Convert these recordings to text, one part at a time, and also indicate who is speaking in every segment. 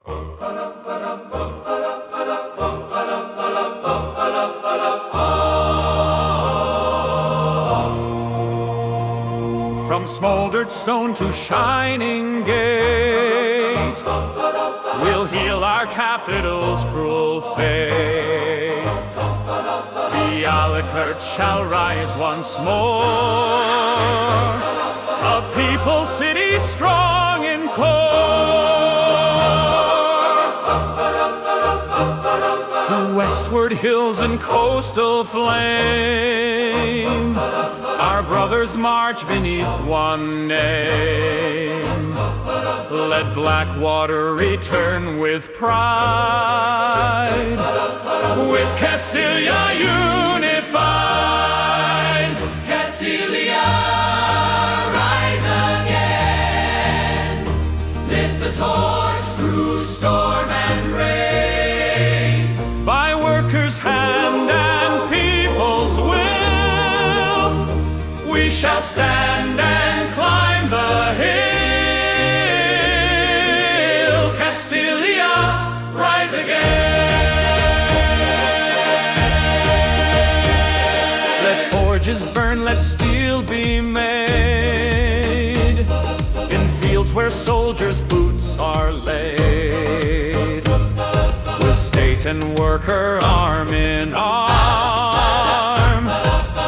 Speaker 1: From smoldered stone to shining gate, we'll heal our capital's cruel fate. Bialekert shall rise once more, a people city strong in core. To westward hills and coastal flame, our brothers march beneath one name. Let Blackwater return with pride, with Kassylia unified.
Speaker 2: Kassylia, rise again. Lift the torch through storm and rain.
Speaker 1: By workers' hand and people's will, we shall stand and climb the hill. Kassylia, rise again. Let forges burn, let steel be made, in fields where soldiers' boots are laid. With state and worker arm in arm,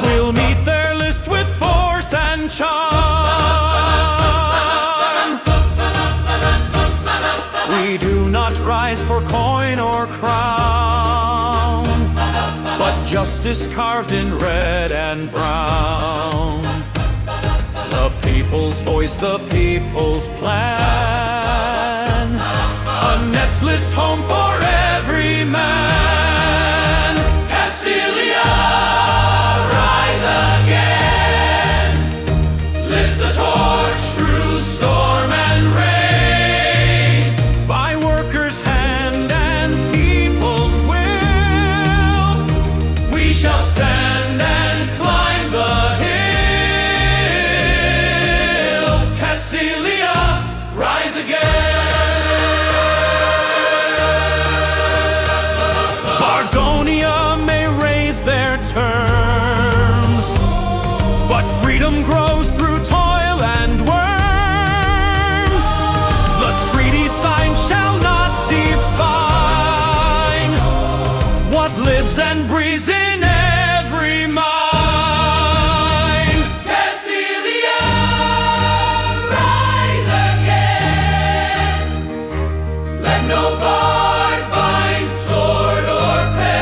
Speaker 1: we'll meet their list with force and charm. We do not rise for coin or crown, but justice carved in red and brown. The people's voice, the people's plan, a net's list home for every man. Kassylia, rise again. Lift the torch through storm and rain. By workers' hand and people's will, we shall stand and climb the hill. Kassylia, rise again. May raise their terms, but freedom grows through toil and worms. The treaty signed shall not define what lives and breathes in every mind.
Speaker 2: Kassylia, rise again. Let no bard bind sword or pen.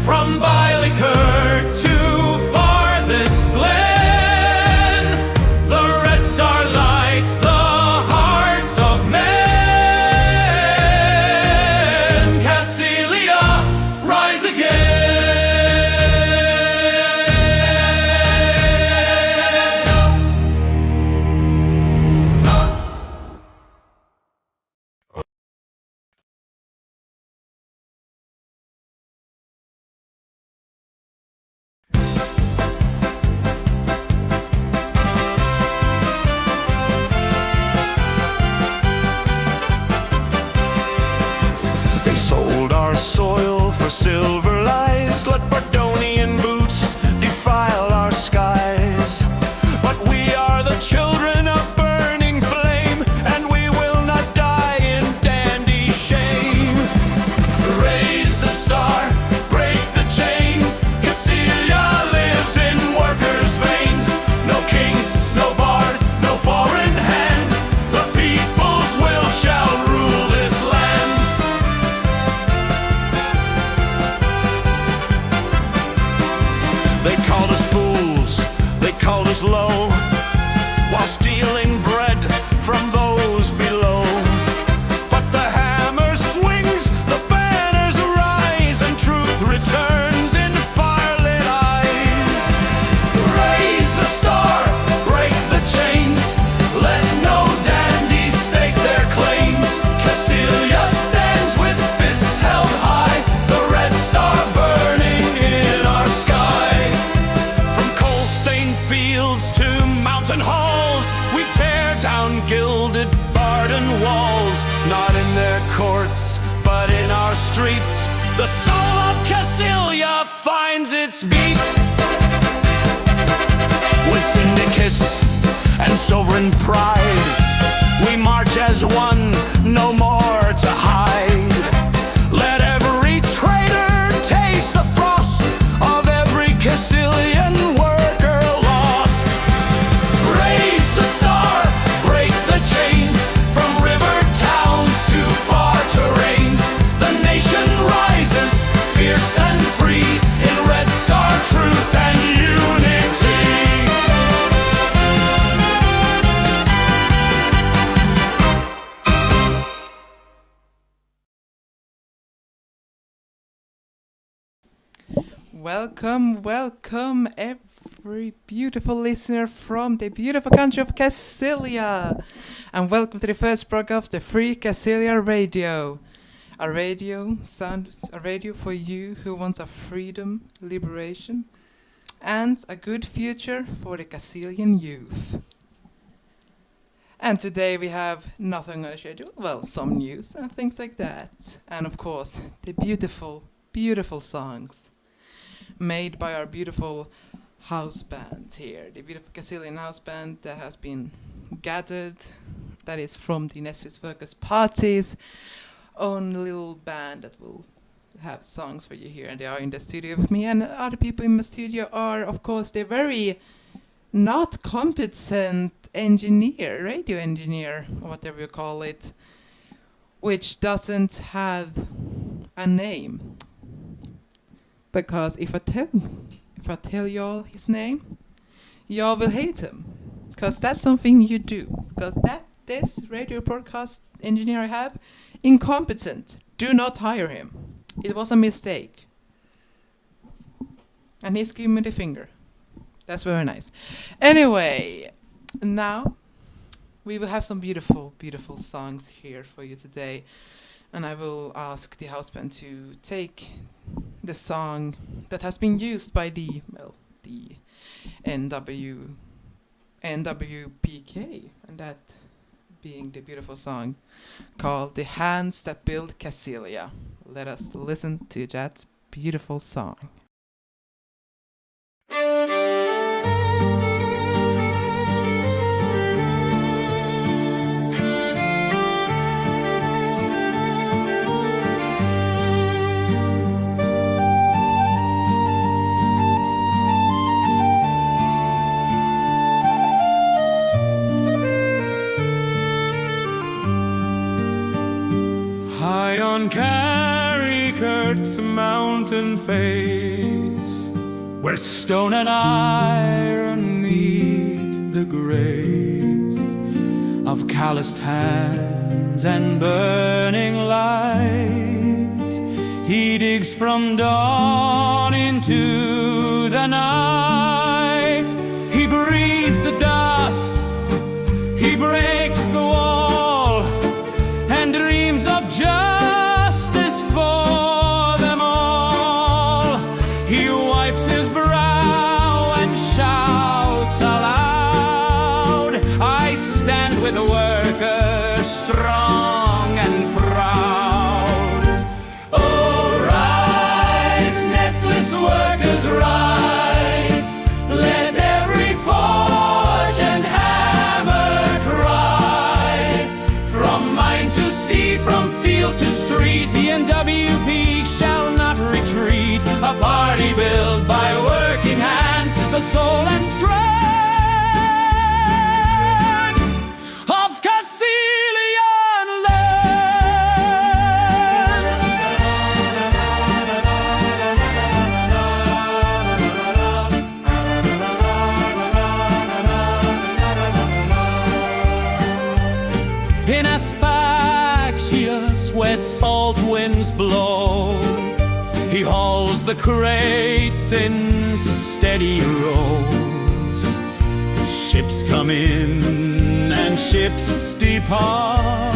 Speaker 1: From Bialekert to farthest glen, the red star lights the hearts of men. Kassylia, rise again.
Speaker 3: They sold our soil for silver lies, let Bardonian boots defile our skies. But we are the children of burning flame, and we will not die in dandy shame. Raise the star, break the chains. Kassylia lives in workers' veins. No king, no bard, no foreign hand. The people's will shall rule this land. spirits and sovereign pride. We march as one, no more to hide. Let every traitor taste the frost of every Kassylian worker lost. Raise the star, break the chains, from river towns to far terrains. The nation rises, fierce and free, in Red Star truth and unity.
Speaker 4: Welcome, welcome every beautiful listener from the beautiful country of Kassylia. And welcome to the first broadcast of the free Kassylia Radio. A radio for you who wants a freedom, liberation, and a good future for the Kassylian youth. And today we have nothing on the schedule, well, some news and things like that. And of course, the beautiful, beautiful songs made by our beautiful house band here, the beautiful Kassylian house band that has been gathered, that is from the Nesvis Workers Party's own little band that will have songs for you here, and they are in the studio with me, and other people in the studio are, of course, the very not competent engineer, radio engineer, or whatever you call it, which doesn't have a name. Because if I tell y'all his name, y'all will hate him. Because that's something you do. Because this radio broadcast engineer I have, incompetent. Do not hire him. It was a mistake. And he's giving me the finger. That's very nice. Anyway, now we will have some beautiful, beautiful songs here for you today. And I will ask the house band to take the song that has been used by the NWPK, and that being the beautiful song called The Hands That Build Kassylia. Let us listen to that beautiful song.
Speaker 1: High on Carricurt's mountain face, where stone and iron meet the grace of calloused hands and burning light, he digs from dawn into the night. He breathes the dust, he breaks the wall, and dreams of justice for them all. He wipes his brow and shouts aloud, I stand with the workers, strong and proud. Oh, rise, netless workers, rise. Let every forge and hammer cry. From mine to sea, from field to street, the NWP shall not retreat. A party built by working hands, the soul and strength of Kassylian lands. In Aspaxius, where salt winds blow, he hauls the crates in steady rows. Ships come in and ships depart,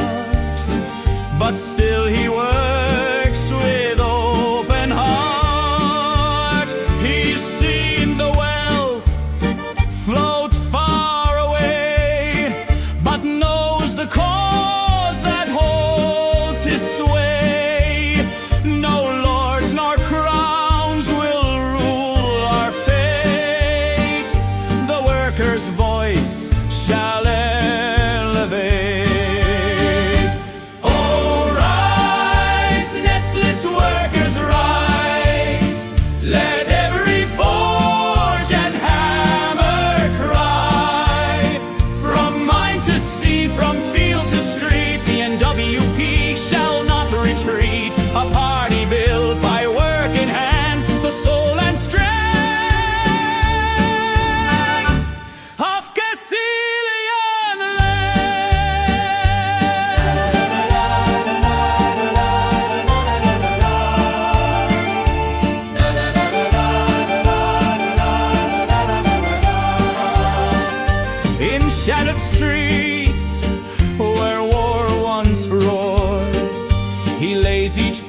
Speaker 1: but still he works with open heart. He's seen the wealth float far away, but knows the cause that holds his sway. No lords nor crowns will rule our fate. The workers' voice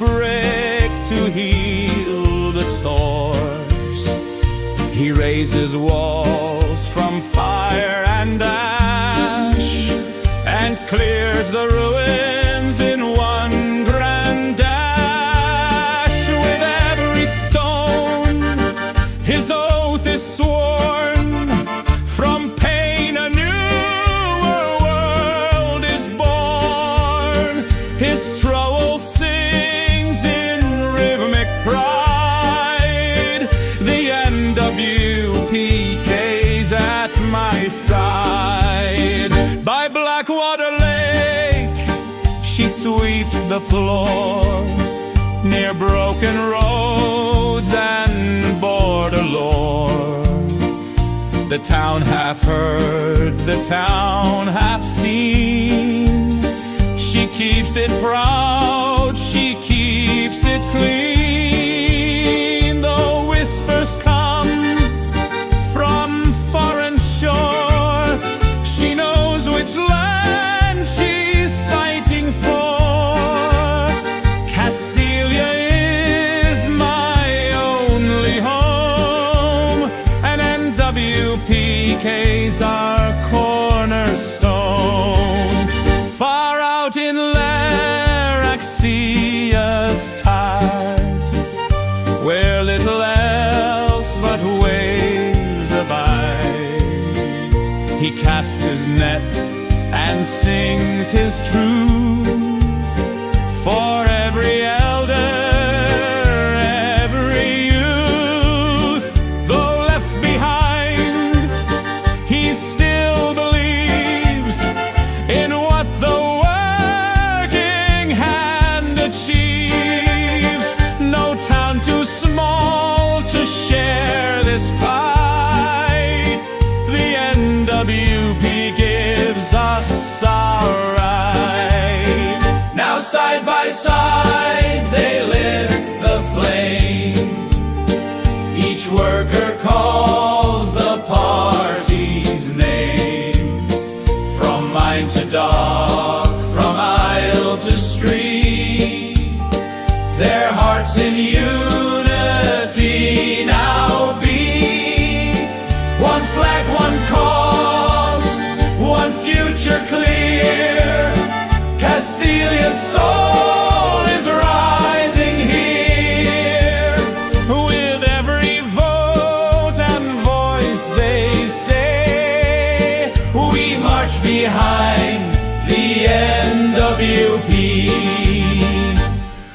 Speaker 3: brick to heal the sores. He raises walls from fire and ash, and clears the ruins in one grand dash. With every stone his oath is sworn, from pain a newer world is born. His trowel sings in rhythmic pride, the NWPK's at my side. By Blackwater Lake she sweeps the floor, near broken roads and border lore. The town half heard, the town half seen. She keeps it proud, she keeps it clean. Though whispers come from foreign shore, she knows which land she's fighting for. Kassylia is my only home, and NWPK's our cornerstone. Far out in Laraxia's tide, where little else but waves abide, he casts his net and sings his truth for every elder, every youth. Though left behind, he still believes in what the working hand achieves. No town too small to share this fight. The NWP gives us our right. Now side by side they lift the flame. Each worker calls the party's name. From mine to dock, from aisle to street, their hearts in unity now beat. One flag, one cause, one future clear. Kassylia's soul is rising here. With every vote and voice they say, we march behind the NWP.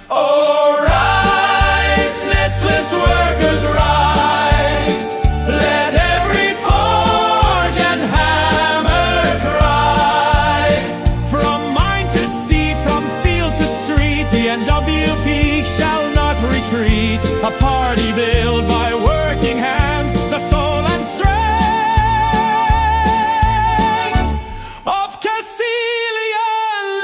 Speaker 3: Oh, rise, netless workers, rise. Let every forge and hammer cry. From mine to sea, from field to street, the NWP shall not retreat. A party built by working hands, the soul and strength of Kassylian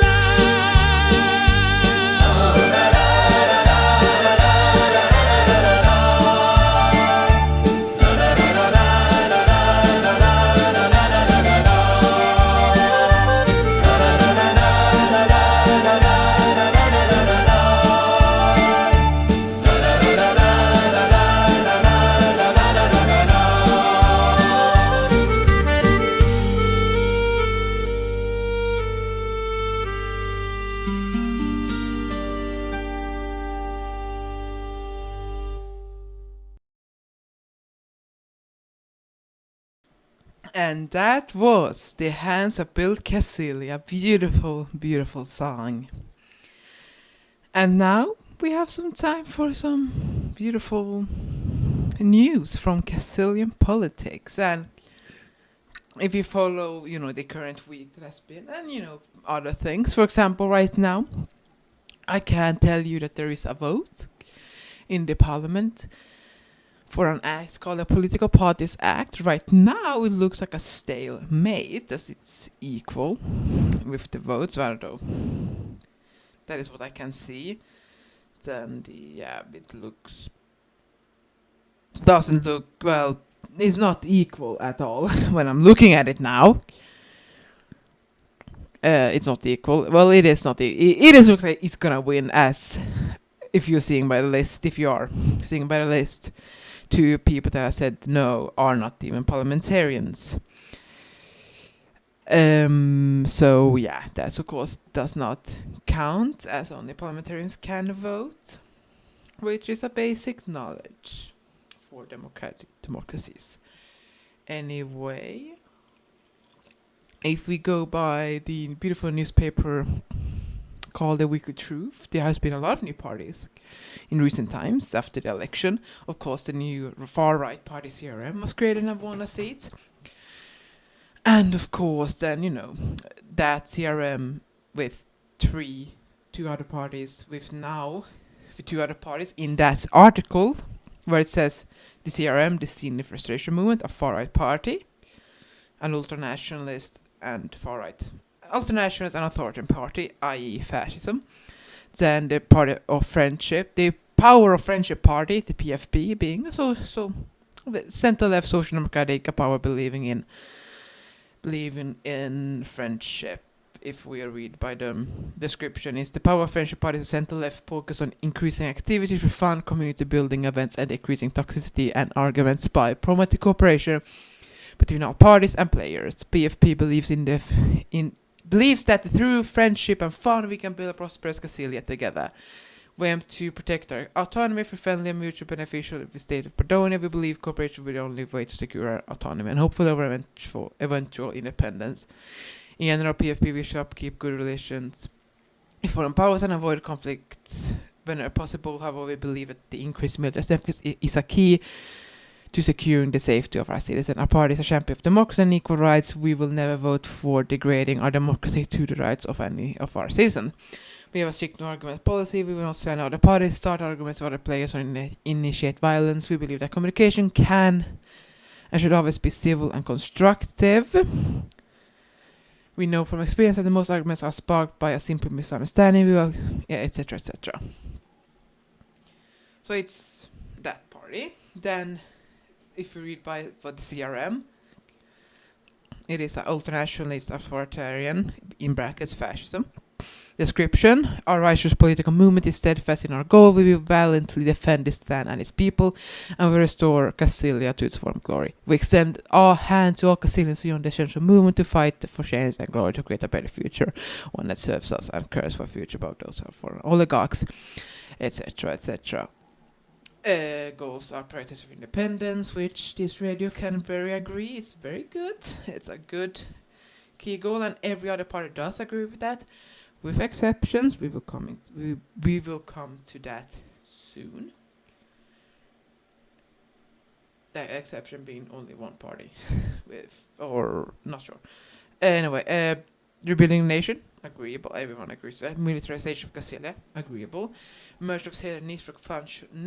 Speaker 4: And that was The Hands That Built Kassylia. Beautiful, beautiful song. And now we have some time for some beautiful news from Kassylian politics. And if you follow, the current week that has been, and, other things, for example, right now, I can tell you that there is a vote in the parliament for an act called the Political Parties Act. Right now, it looks like a stalemate, as it's equal with the votes. I don't know. That is what I can see. Then it doesn't look, well, it's not equal at all when I'm looking at it now. It's not equal. Well, it is not. It is looks like it's gonna win as if you're seeing by the list, if you are seeing by the list, 2 people that have said no are not even parliamentarians. So yeah, that of course does not count, as only parliamentarians can vote, which is a basic knowledge for democracies. Anyway, if we go by the beautiful newspaper called The Weekly Truth, there has been a lot of new parties in recent times after the election. Of course, the new far-right party CRM was created and won a seat. And of course, then, that CRM with two other parties, with 2 other parties in that article where it says the CRM, the Sinif Restoration Movement, a far-right party, an ultranationalist and far-right, ultranationalist and authoritarian party, i.e. fascism. Then the Party of Friendship, the Power of Friendship Party, the PFP, being the center-left social democratic, a power believing in friendship. If we read by the description, is the Power of Friendship Party, the center-left focus on increasing activities for fun, community building events, and decreasing toxicity and arguments by promoting cooperation between all parties and players. PFP believes that through friendship and fun we can build a prosperous Kassylia together. We aim to protect our autonomy for friendly and mutually beneficial with the state of Bardonia. We believe cooperation will be the only way to secure our autonomy and hopefully our eventual independence. In general, PFP wish to upkeep good relations with foreign powers and avoid conflicts whenever possible. However, we believe that the increased military strength is a key to securing the safety of our citizens. Our party is a champion of democracy and equal rights. We will never vote for degrading our democracy to the rights of any of our citizens. We have a strict no-argument policy. We will not send other parties, start arguments with other players, or initiate violence. We believe that communication can and should always be civil and constructive. We know from experience that the most arguments are sparked by a simple misunderstanding. We will, etc., etc. So it's that party. Then, if you read for the CRM, it is an ultranationalist authoritarian, in brackets fascism. Description: our righteous political movement is steadfast in our goal. We will valiantly defend this land and its people, and we restore Kassylia to its former glory. We extend our hand to all Kassylians beyond the essential movement to fight for change and glory, to create a better future, one that serves us and cares for future about those who are foreign oligarchs, etc., etc. Goals are priorities of independence, which this radio can very agree. It's very good. It's a good key goal, and every other party does agree with that. With exceptions, we will come to that soon. The exception being only one party, or not sure. Anyway, rebuilding the nation, agreeable. Everyone agrees with that. Militarization of Kassylia, agreeable. Merge of Kassylia and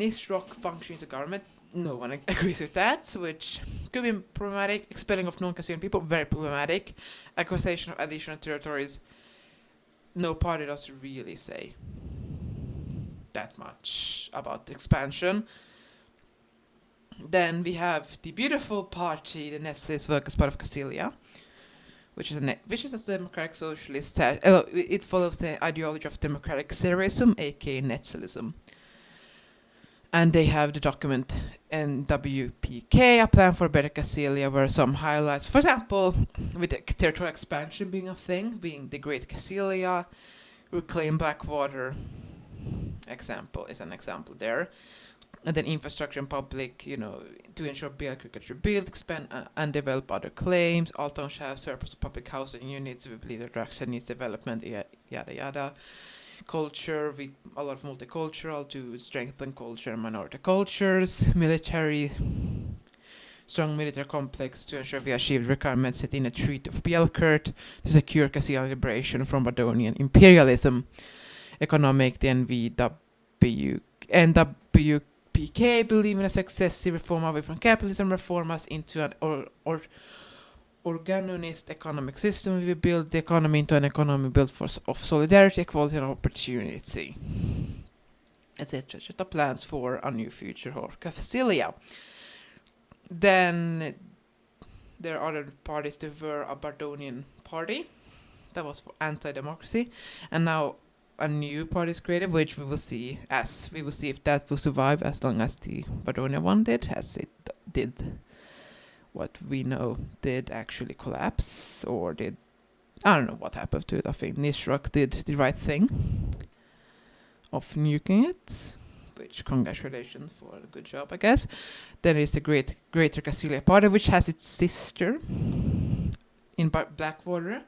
Speaker 4: Nisroch function into government. No one agrees with that, which could be problematic. Expelling of non-Kassylian people, very problematic. Acquisition of additional territories. No party does really say that much about the expansion. Then we have the beautiful party, the Nationalist Workers' Party of Kassylia, which is a democratic socialist. It follows the ideology of democratic Syrism, aka Nationalism. And they have the document NWPK, a plan for a better Kassylia, where some highlights, for example, with the territorial expansion being a thing, being the Great Kassylia, reclaim Blackwater, is an example there. And then infrastructure and public, to ensure agriculture build, expand and develop other claims. All towns shall have surplus of public housing units with leader direction needs development, yada yada. Culture, with a lot of multicultural to strengthen culture and minority cultures. Military, strong military complex to ensure we achieve requirements set in a Treaty of Bielkert to secure Kassylian liberation from Bardonian imperialism. Economic, the NWPK believe in a successive reform away from capitalism, reform us into an organonist economic system. We will build the economy into an economy built of solidarity, equality and opportunity, etc. The plans for a new future for Kassylia. Then there are other parties. There were a Bardonian party that was for anti-democracy, and now a new party is created, which we will see if that will survive as long as the Bardonia one did, as it did. What we know did actually collapse, or did, I don't know what happened to it. I think Nisroch did the right thing of nuking it, which congratulations for a good job, I guess. Then is the Greater Kassylia Party, which has its sister in Blackwater.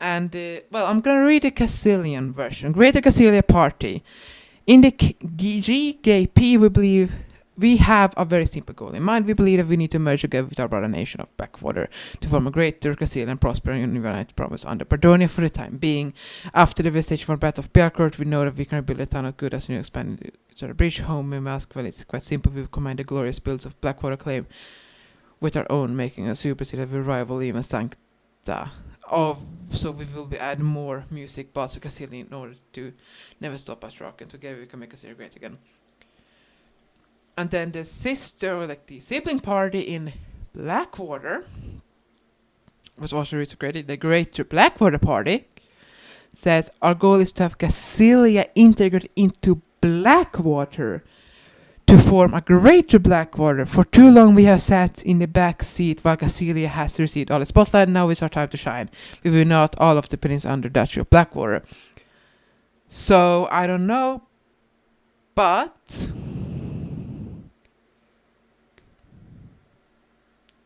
Speaker 4: And, I'm going to read the Kassylian version. Greater Kassylia Party. In the GKP, we believe we have a very simple goal in mind. We believe that we need to merge together with our brother nation of Blackwater to form a greater Kassylian, prospering and united province under Bardonia for the time being. After the devastation from the Battle of Bjarkort, we know that we can build a ton of good as we expand the bridge home. We ask, well, it's quite simple. We combine the glorious builds of Blackwater claim with our own, making a super city that will rival even Sancta. So we will be add more music bots to Kassylia in order to never stop us rocking. Together we can make Kassylia great again. And then the sister, or like the sibling party in Blackwater, was also integrated. The Greater Blackwater Party says our goal is to have Kassylia integrated into Blackwater to form a Greater Blackwater. For too long we have sat in the back seat while Kassylia has received all the spotlight. Now is our time to shine. We will not all of the pennies under Duchy of Blackwater. So I don't know, but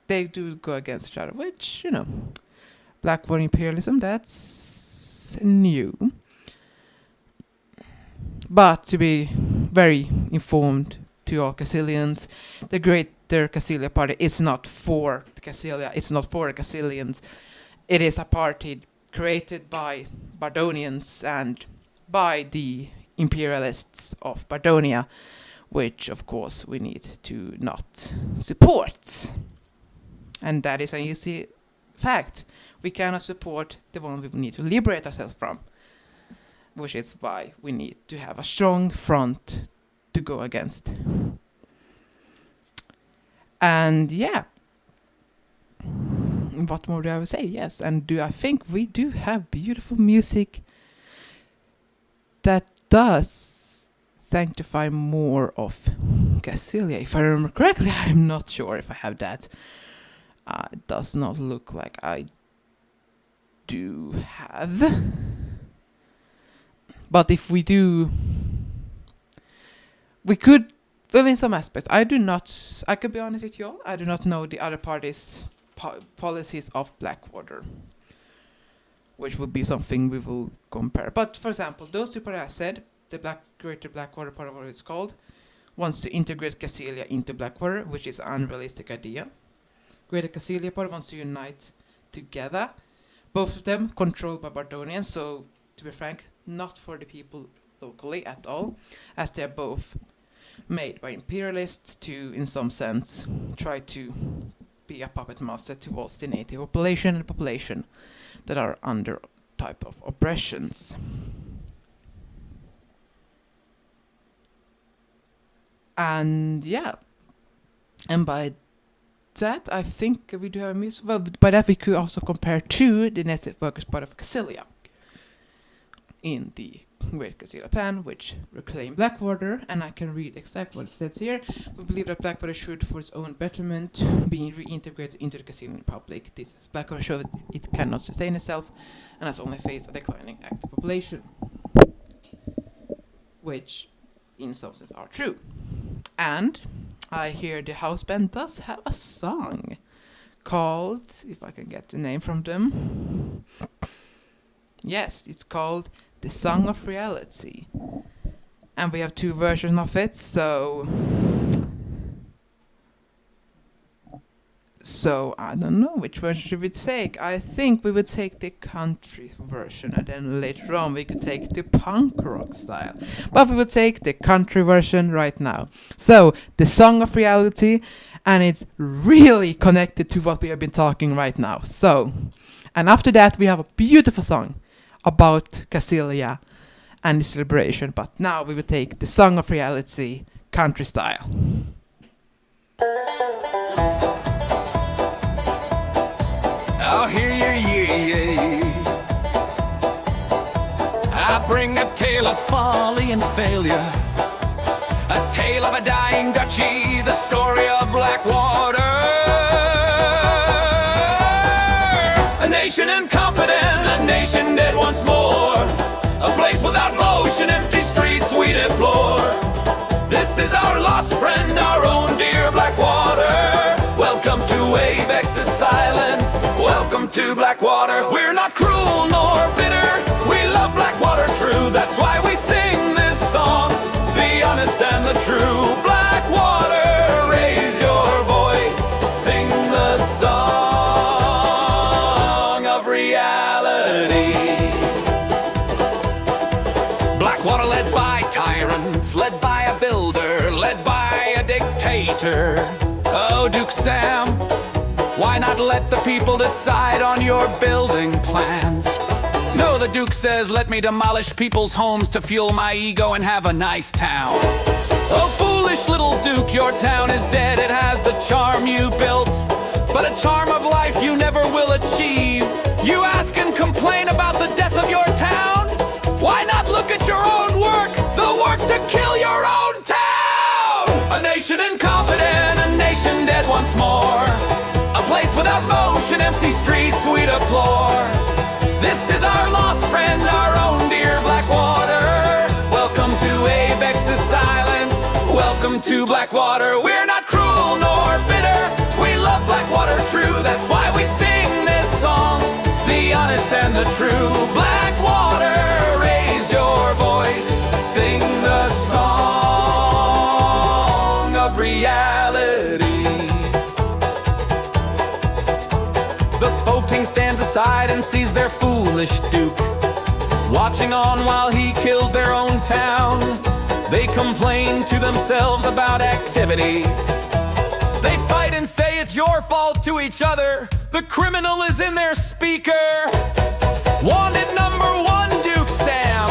Speaker 4: they do go against each other, which, Blackwater imperialism, that's new. But to be very informed to all Kassylians, the Greater Kassylia Party is not for Kassylia, it's not for the Kassylians. It is a party created by Bardonians and by the imperialists of Bardonia, which of course we need to not support. And that is an easy fact. We cannot support the one we need to liberate ourselves from, which is why we need to have a strong front to go against. And yeah, what more do I say? Yes, and I think we do have beautiful music that does sanctify more of Kassylia. If I remember correctly, I'm not sure if I have that. It does not look like I do have. But if we do, we could fill in some aspects. I can be honest with you all, I do not know the other parties' policies of Blackwater, which would be something we will compare. But for example, those two parties I said, the Greater Blackwater Party, what it's called, wants to integrate Kassylia into Blackwater, which is an unrealistic idea. Greater Kassylia Party wants to unite together. Both of them controlled by Bardonians, so to be frank, not for the people locally at all, as they are both made by imperialists to, in some sense, try to be a puppet master towards the native population and population that are under type of oppressions. And yeah, and by that I think we do have a music. Well, by that we could also compare to the Native Workers' Party of Kassylia in the Great Kassylia Plan, which reclaim Blackwater, and I can read exactly what it says here. We believe that Blackwater should, for its own betterment, be reintegrated into the Kassylian Republic. This is Blackwater shows that it cannot sustain itself and has only faced a declining active population, which in some sense are true. And I hear the house band does have a song called, if I can get the name from them, yes, it's called The Song of Reality, and we have two versions of it, so I don't know which version should we take. I think we would take the country version, and then later on we could take the punk rock style, but we would take the country version right now. So The Song of Reality, and it's really connected to what we have been talking right now. So, and after that we have a beautiful song about Kassylia and its liberation, but now we will take The Song of Reality, country style.
Speaker 2: I'll hear you, yeah.
Speaker 1: I bring a tale of folly and failure, a tale of a dying duchy, the story of Blackwater. A nation incompetent, a nation dead once more, a place without motion, empty streets we deplore. This is our lost friend, our own dear Blackwater. Welcome to Abex's silence, welcome to Blackwater. We're not cruel nor bitter, we love Blackwater true. That's why we sing this song, the honest and the true. Blackwater, raise your voice, sing the song of reality. Blackwater led by tyrants, led by a builder, led by a dictator. Oh, Duke Sam, why not let the people decide on your building plans? No, the Duke says, let me demolish people's homes to fuel my ego and have a nice town. Oh, foolish little Duke, your town is dead. It has the charm you built, but a charm of life you never will achieve. You ask and complain about the death of your town? Why not look at your own work, the work to kill your own town? A nation incompetent, a nation dead once more, a place without motion, empty streets we deplore. This is our lost friend, our own dear Blackwater. Welcome to Abex's silence, welcome to Blackwater. We're not cruel nor bitter, we love Blackwater true. That's why we sing this song, the honest and the true. Blackwater, raise your voice, sing the song of reality. The voting stands aside and sees their foolish Duke watching on while he kills their own town. They complain to themselves about activity. They fight and say it's your fault to each other. The criminal is in their speaker. Wanted #1, Duke Sam.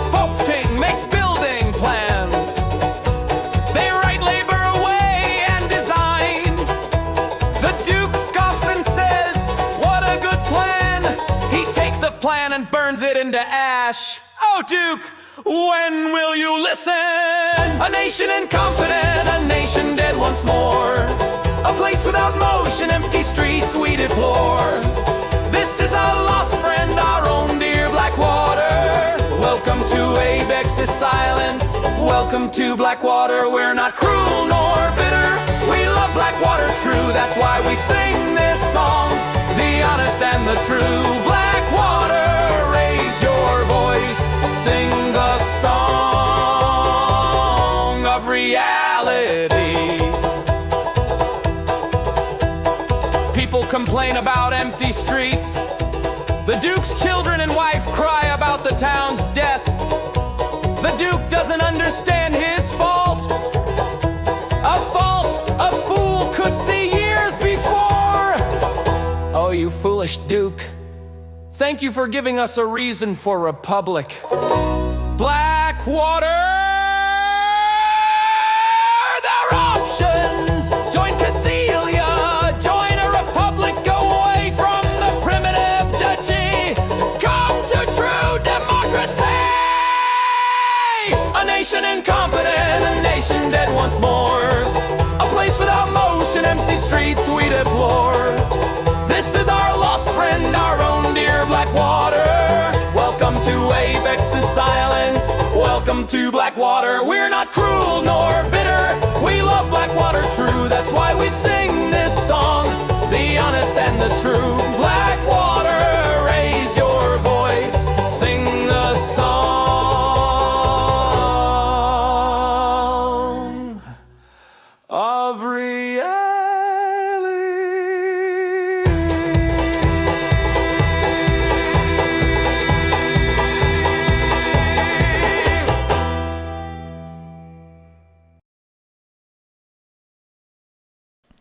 Speaker 1: Voting makes building plans. They write labor away and design. The Duke scoffs and says, what a good plan. He takes the plan and burns it into ash. Oh, Duke, when will you listen? A nation incompetent, a nation dead once more, a place without motion, empty streets we deplore. This is our lost friend, our own dear Blackwater. Welcome to Abex's silence, welcome to Blackwater. We're not cruel nor bitter, we love Blackwater true. That's why we sing this song, the honest and the true. Blackwater, raise your voice, sing the song of reality. People complain about empty streets. The Duke's children and wife cry about the town's death. The Duke doesn't understand his fault, a fault a fool could see years before. Oh, you foolish Duke, thank you for giving us a reason for republic. Blackwater, there are options. Join Kassylia, join a republic, go away from the primitive duchy. Come to true democracy. A nation incompetent, a nation dead once more, a place without motion, empty streets we deplore. This is our lost friend, our own dear Blackwater. Welcome to Abex's silence, welcome to Blackwater. We're not cruel nor bitter, we love Blackwater true. That's why we sing this song, the honest and the true. Blackwater, raise your voice, sing the song of reality.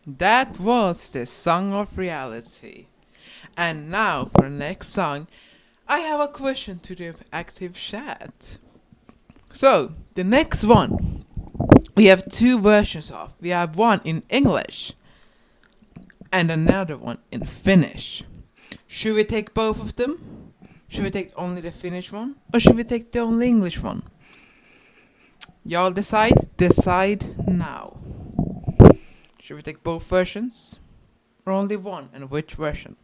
Speaker 4: That was the Song of Reality. And now for the next song, I have a question to the active chat. So, the next one, we have two versions of. We have one in English and another one in Finnish. Should we take both of them? Should we take only the Finnish one? Or should we take the only English one? Y'all decide. Decide now. Should we take both versions? Or only one? And which version?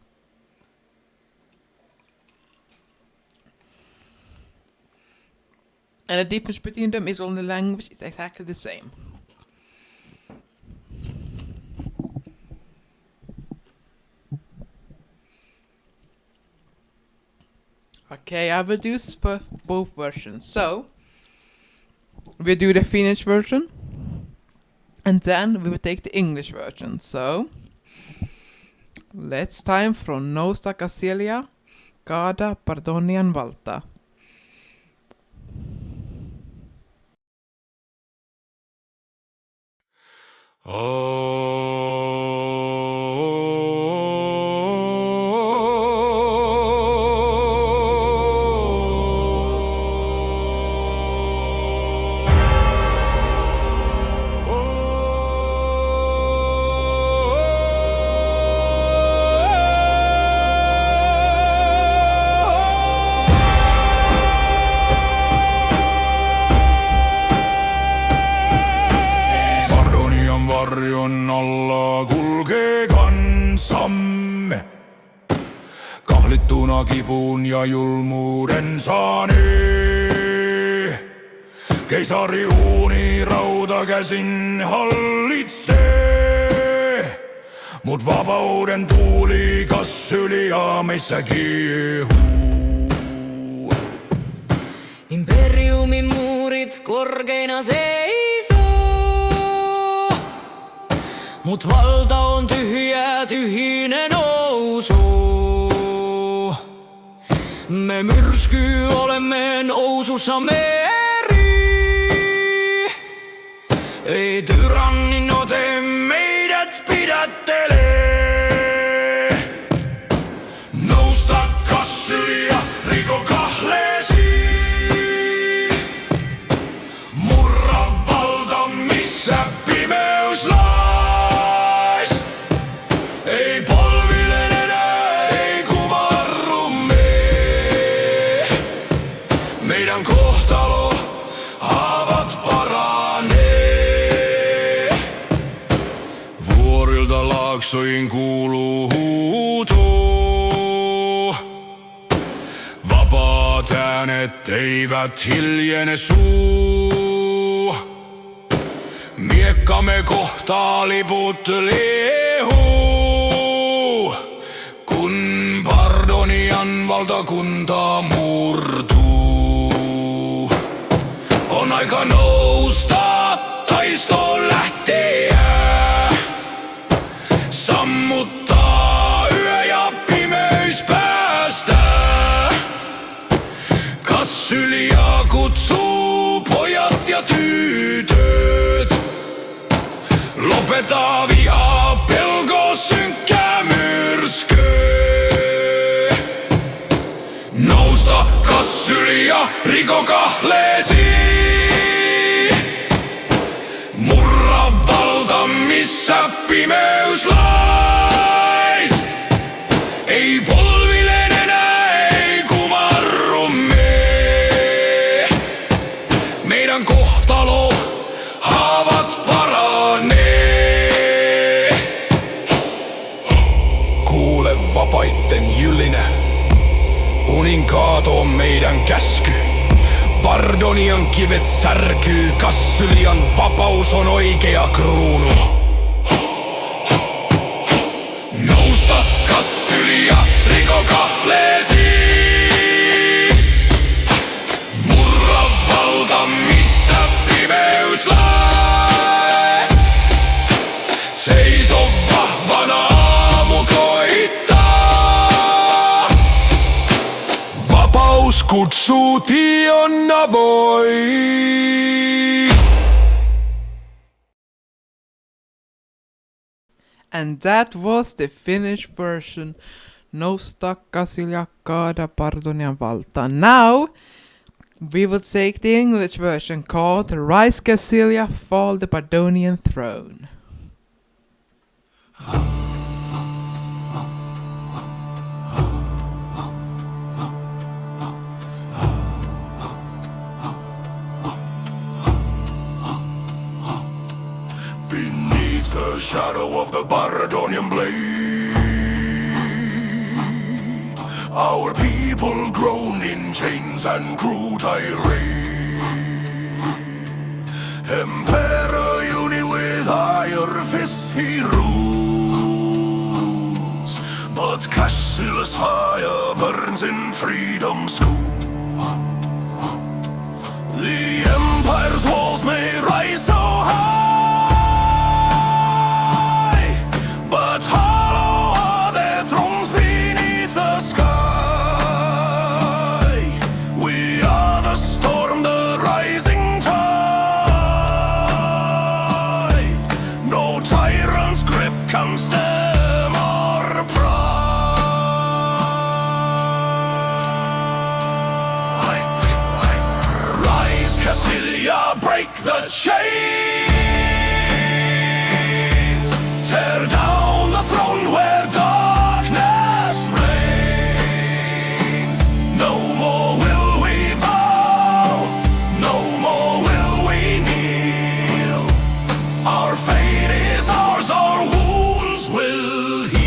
Speaker 4: And the difference between them is only language. It's exactly the same. Okay, I will do for both versions. So, we do the Finnish version. And then we will take the English version. So, let's time from Nousta Kassylia, Kaada Pardonian valta.
Speaker 3: Pardonian varjon alla kulkee kansamme. Kahlittuna kipun ja julmuuden saanee. Keisari uuni rauta käsin hallitsee. Mut vapauden tuuli Kassylia meissä kiehuu.
Speaker 5: Imperiumin muurit korkeina seisoo. Mut valta on tyhjää, tyhjine nousuu. Me myrsky olemme nousussa meri. Ei tyrannin ote meidät pidättelee.
Speaker 3: Nousta Kassylia, riko kahleesi. Murra valta, missä pimeys lais. Ei polvilen enää, ei kumarru me. Meidän kohtalo, haavat paranee. Vuorilta laaksoihin kuuluu huuto. Vapaat äänet eivät hiljene suu. Miekkamme kohtaa liput liehuu. Kun Pardonian valtakunta murtuu. On aika nousta, taistoon lähteä. Sammuttaa yö ja pimeys päästä. Kassylia kutsuu pojat ja tytöt. Lopeta vihaa, pelko, synkkää myrskyy. Nousta Kassylia, riko kahleesi. Murra valta, missä pimeys lais. Ei polvilen enää, ei kumarru me. Meidän kohtalo, haavat paranee. Kuule vapaitten jylinä, uninkaato on meidän käsky. Pardonian kivet särkyy, Kassylian vapaus on oikea kruunu. Nousta Kassylia, riko kahleesi. Murra valta, missä pimeys lais. Seiso vahvana, aamu koittaa. Vapaus kutsuu, tie on avoin.
Speaker 4: And that was the Finnish version. Nousta Kassylia, Kaada Pardonian valta. Now, we will take the English version called Rise Kassylia, Fall the Pardonian Throne.
Speaker 3: the shadow of the Bardonian blade. Our people groan in chains and cruel tirade. Emperor Uni with iron fist he rules, but Kassylia's fire burns in freedom's school. The empire's walls may rise so high, but hollow are their thrones beneath the sky. We are the storm, the rising tide. No tyrant's grip can stem our pride. Rise, Kassylia, break the chains. Tear down the throne where darkness reigns. No more will we bow, no more will we kneel. Our fate is ours, our wounds will heal.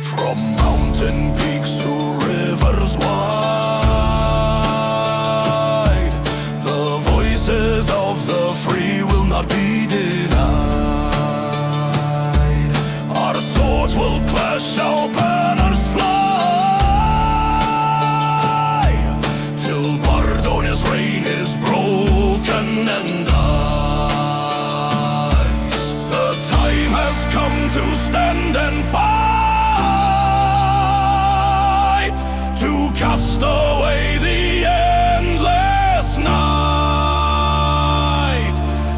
Speaker 3: From mountain peaks to rivers wide, the voices of the free will not be denied. Our swords will clash, our banners fly, till Bardonia's reign is broken and dies. The time has come to stand and fight, to cast away the endless night.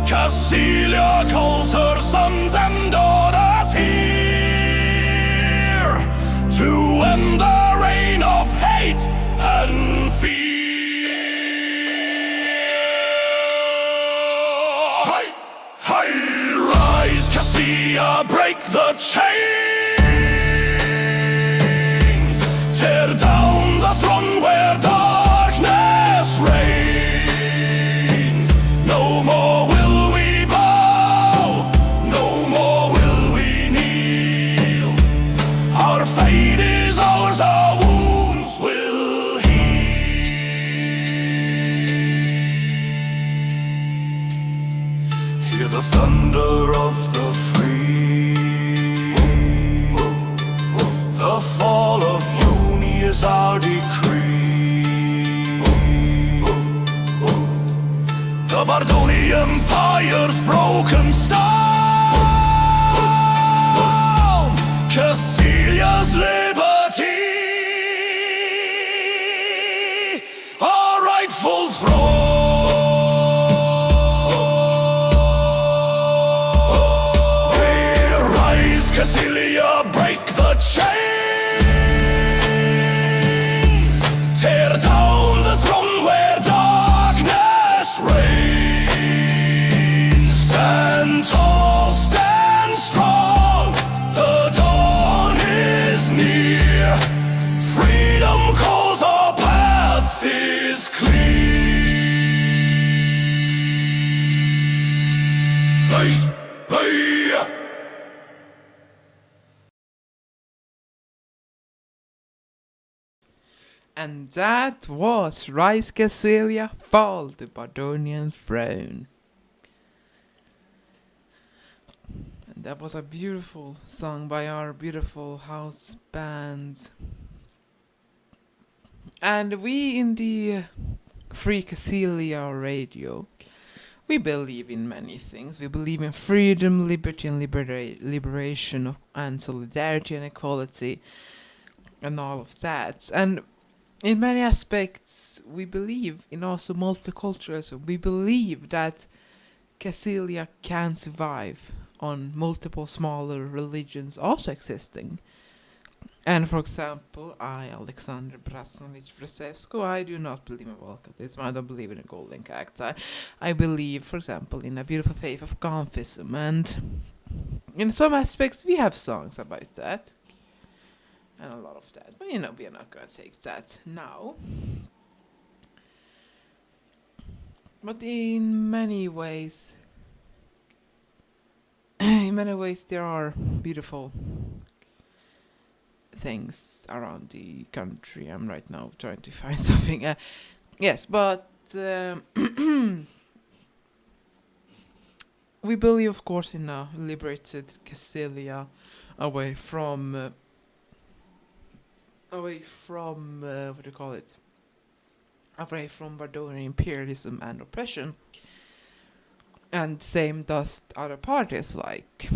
Speaker 3: Kassylia calls her sons and daughters here, to end the reign of hate and fear. Hey, hey, rise, Kassylia, break the chains. Tear down the throne where darkness reigns. No more will we bow, no more will we kneel. Our fate is ours, our wounds will heal. Hear the thunder of the free. The fall of Uni is our decree. The Bardoni Empire's broken stone, Kassylia's liberty, our rightful throne. Hey, rise, Kassylia, break the chains. Tear down the throne where darkness reigns. Stand tall, stand strong, the dawn is near. Freedom calls, our path is clear. Hey, hey.
Speaker 4: And that was Rise, Kassylia, Fall, the Bardonian Throne. And that was a beautiful song by our beautiful house band. And we in the Free Kassylia Radio, we believe in many things. We believe in freedom, liberty and liberation and solidarity and equality and all of that. And in many aspects, we believe in also multiculturalism. We believe that Kassylia can survive on multiple smaller religions also existing. And for example, I, Alexander Brasnovich Vrasevsko, I do not believe in Volcatism. I don't believe in a golden cacti. I believe, for example, in a beautiful faith of Gonthism. And in some aspects, we have songs about that. And a lot of that. But, we are not going to take that now. But in many ways, there are beautiful things around the country. I'm right now trying to find something. Yes, but we believe, of course, in a liberated Kassylia, away from what do you call it? Away from Bardonian imperialism and oppression. And same does other parties, like,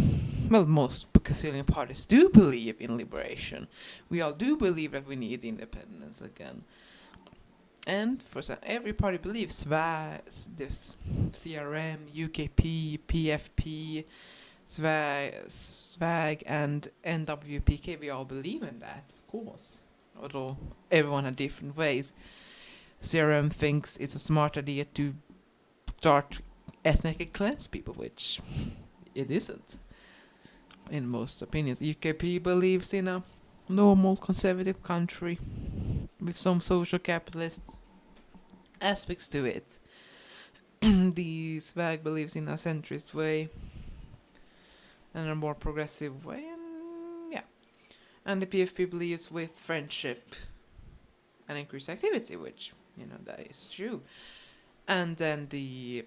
Speaker 4: well, most Kassylian parties do believe in liberation. We all do believe that we need independence again. And for some, every party believes this CRM, UKP, PFP, SWAG, and NWPK. We all believe in that, of course. Although everyone had different ways. CRM thinks it's a smart idea to start ethnic cleanse people, which it isn't in most opinions. UKP believes in a normal conservative country with some social capitalist aspects to it. The SWAG believes in a centrist way and a more progressive way, and yeah. And the PFP believes with friendship and increased activity, which, that is true. And then the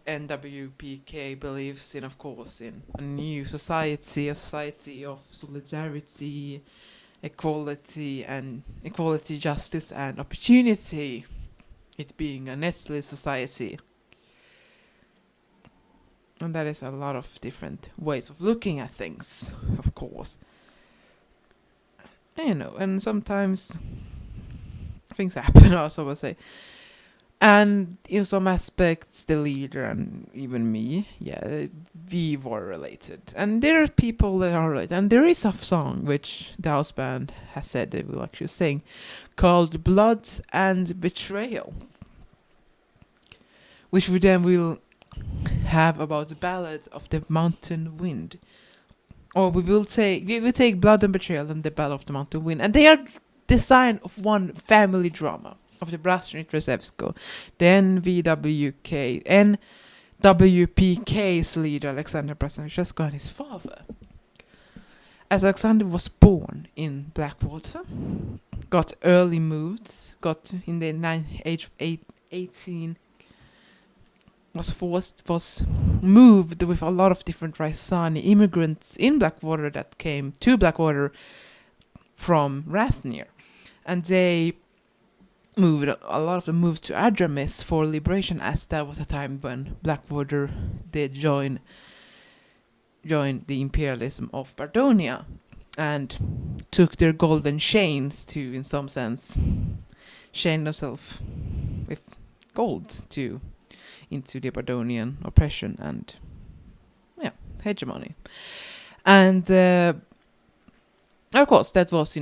Speaker 4: NWPK believes in, of course, in a new society, a society of solidarity, equality, justice, and opportunity. It being a netless society. And that is a lot of different ways of looking at things, of course. And sometimes things happen also, I would say. And in some aspects, the leader and even me, we were related. And there are people that are related. And there is a song which the house band has said they will actually sing, called Bloods and Betrayal, which we then will have about the Ballad of the Mountain Wind. Or we will take Blood and Betrayal and the Ballad of the Mountain Wind. And they are the sign of one family drama of the Brasny Trzewsko. The NWPK's leader, Alexander Brasny Trzewsko, and his father. As Alexander was born in Blackwater, got early moved, got in the age of 18, was moved with a lot of different Raisani immigrants in Blackwater that came to Blackwater from Rathnear. And they moved, a lot of them moved to Adramis for liberation, as that was a time when Blackwater did join the imperialism of Bardonia and took their golden chains to, in some sense, chain themselves with gold into the Bardonian oppression and hegemony. And of course that was,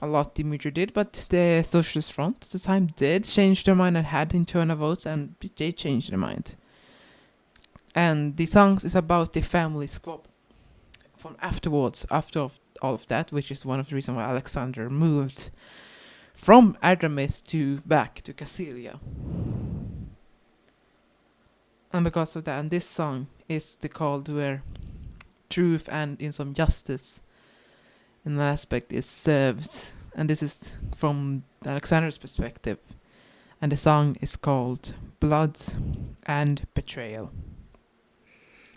Speaker 4: a lot the Major did, but the Socialist Front at the time did change their mind and had internal votes, and they changed their mind. And the songs is about the family squabble from afterwards, after all of that, which is one of the reasons why Alexander moved from Adramis back to Kassylia. And because of that, and this song is the called where truth and in some justice in that aspect is served. And this is from Alexander's perspective. And the song is called Blood and Betrayal.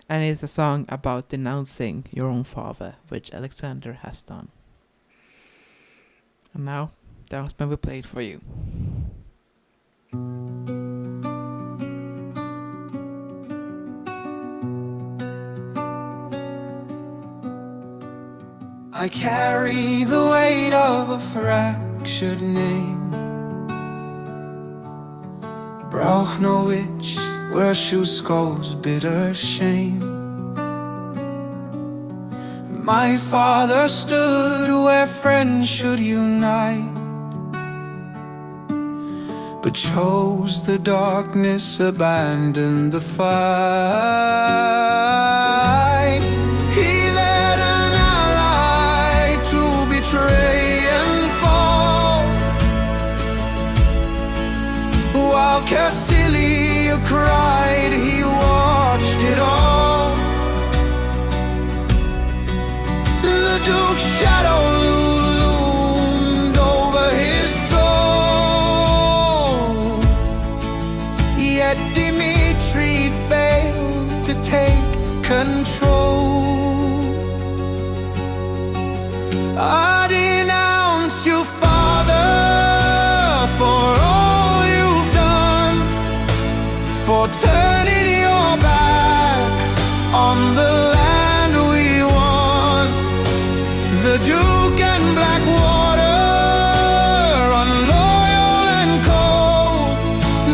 Speaker 4: And it's a song about denouncing your own father, which Alexander has done. And now, the husband will play it for you.
Speaker 3: I carry the weight of a fractured name. Brauch no witch where shoes goes bitter shame. My father stood where friends should unite, but chose the darkness, abandoned the fight. He led an ally to betray and fall, while Kassylia Duke's shadow loomed over his soul. Yet Dimitri failed to take control. I denounce you, Father, for all you've done, for turning your back on the land we won. The Duke and Blackwater, unloyal and cold,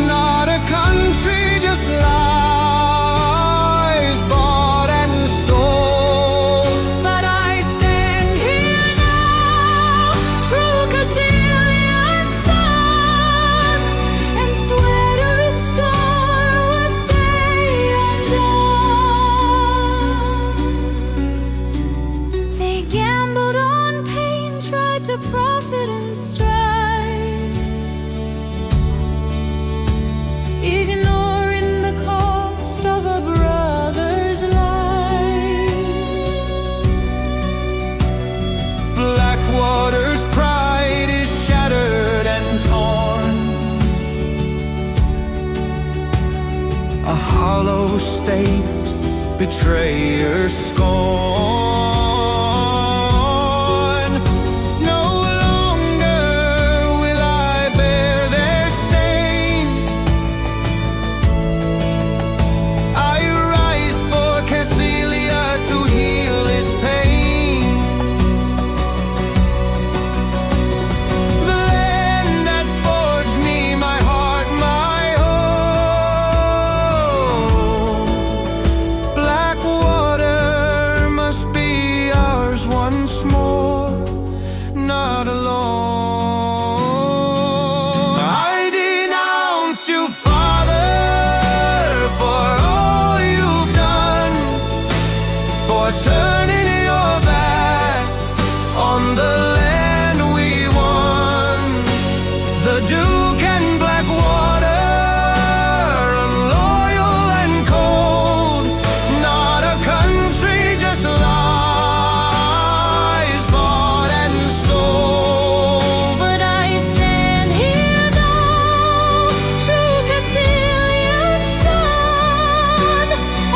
Speaker 3: not a country, just lies bought and sold.
Speaker 6: But I stand here now, true Kassylian son, and swear to restore what they undone. They gambled on pain, tried to profit and strive, ignoring the cost of a brother's life.
Speaker 3: Blackwater's pride is shattered and torn. A hollow state, betrayer scorn. No longer will I bear their stain. I rise for Kassylia to heal its pain. The land that forged me, my heart, my home. Blackwater must be ours once more, not alone. I denounce you, Father, for all you've done, for turning your back on the land we won. The Duke and Blackwater, unloyal and cold, not a country, just lies bought and sold.
Speaker 6: But I stand here now, true Kassylian son,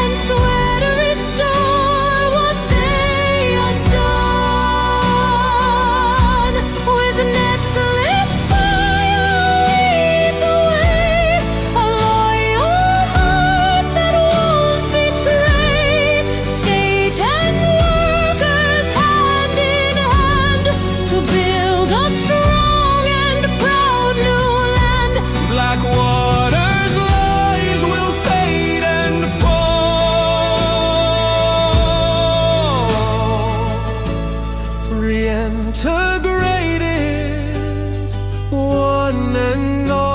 Speaker 6: and swear to restore what they undone. With netless fire lead the way, a loyal heart that won't betray. State and workers hand in hand to build a strong and proud new land.
Speaker 3: Blackwater's lies will fade and fall, reintegrated, one and all.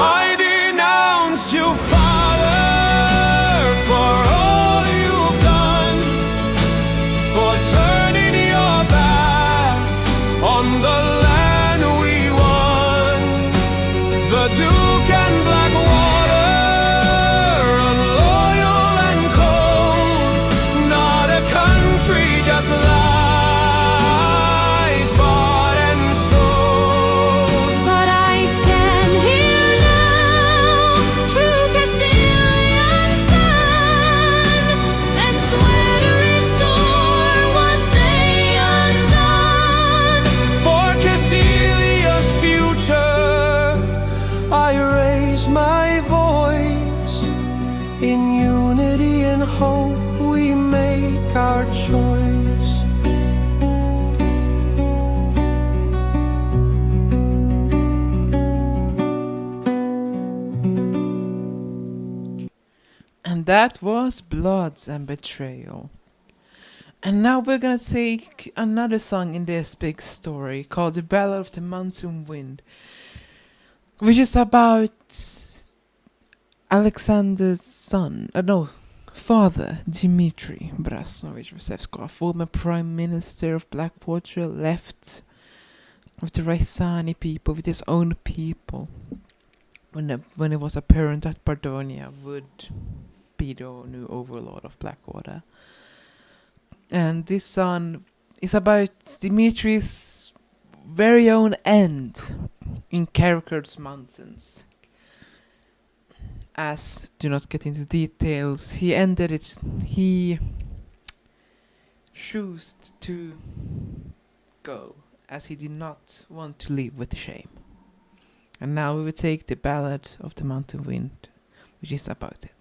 Speaker 3: I denounce you, Father, for all you've done, for turning your back on the land we won. The Duke and Blackwater, unloyal and cold, not a country, just lies bought and sold.
Speaker 6: But I stand here now, true Kassylian son, and swear to restore what they undone.
Speaker 3: For Kassylia's future, I raise my voice. In unity and hope we make our choice.
Speaker 4: And that was Bloods and Betrayal. And now we're gonna take another song in this big story called The Ballad of the Monsoon Wind, which is about Alexander's son, father, Dmitry Brasnovich Vasevskov, former Prime Minister of Blackwater, left with the Raisani people, with his own people, when it was apparent that Bardonia would be the new overlord of Blackwater. And this song is about Dimitri's very own end in Carrickard's Mountains. As, do not get into details, he chose to go, as he did not want to live with shame. And now we will take the Ballad of the Mountain Wind, which is about it.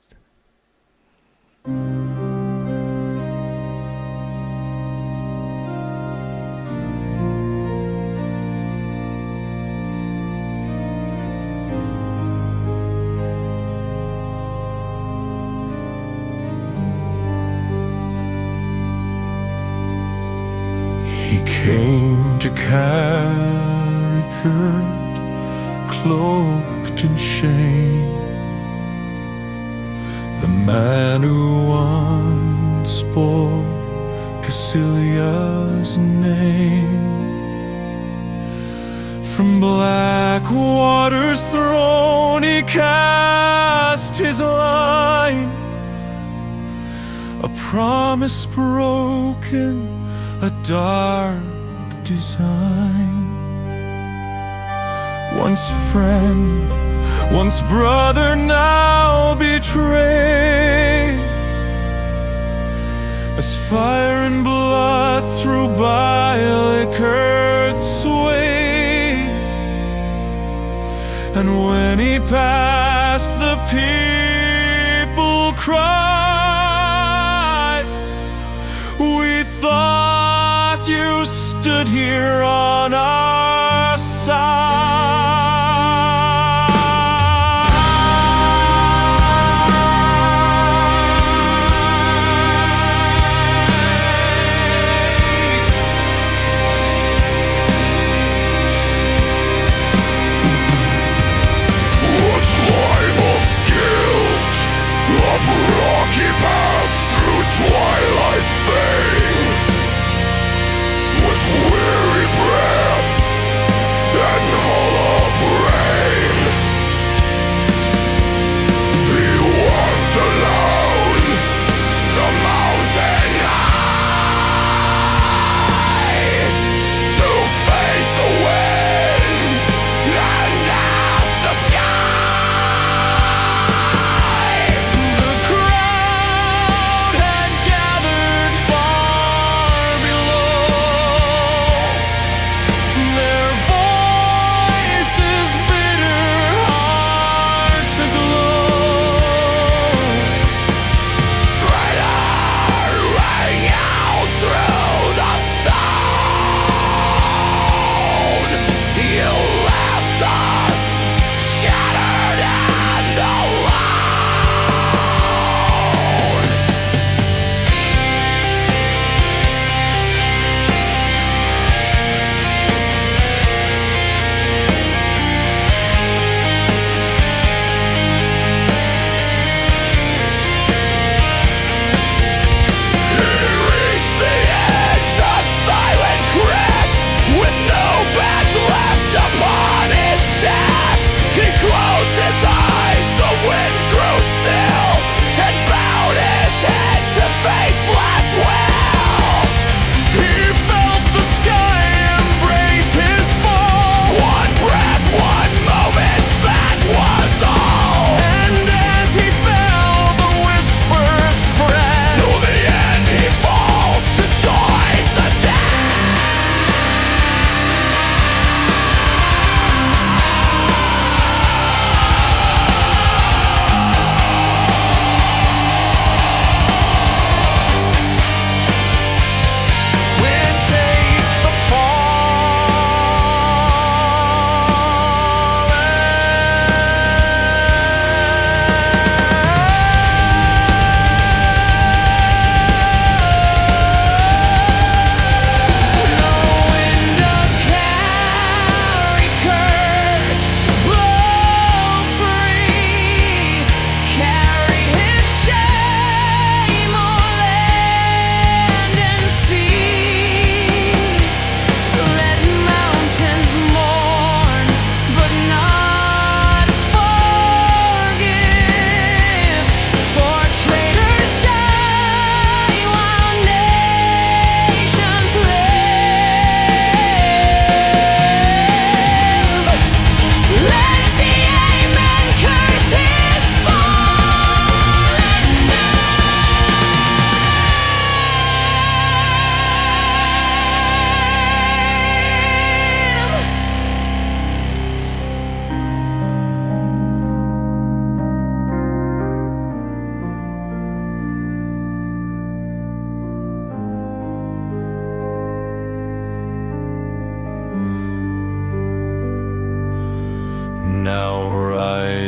Speaker 3: He came to Carrickard, cloaked in shame. The man who once bore Kassylia's name. From Blackwater's throne he cast his line, a promise broken, a dark design. Once friend, once brother, now betrayed, as fire and blood through bile curd sway. And when he passed, the people cried, we thought you stood here on our side. A time of guilt, a rocky path through twilight fame, with weary breath and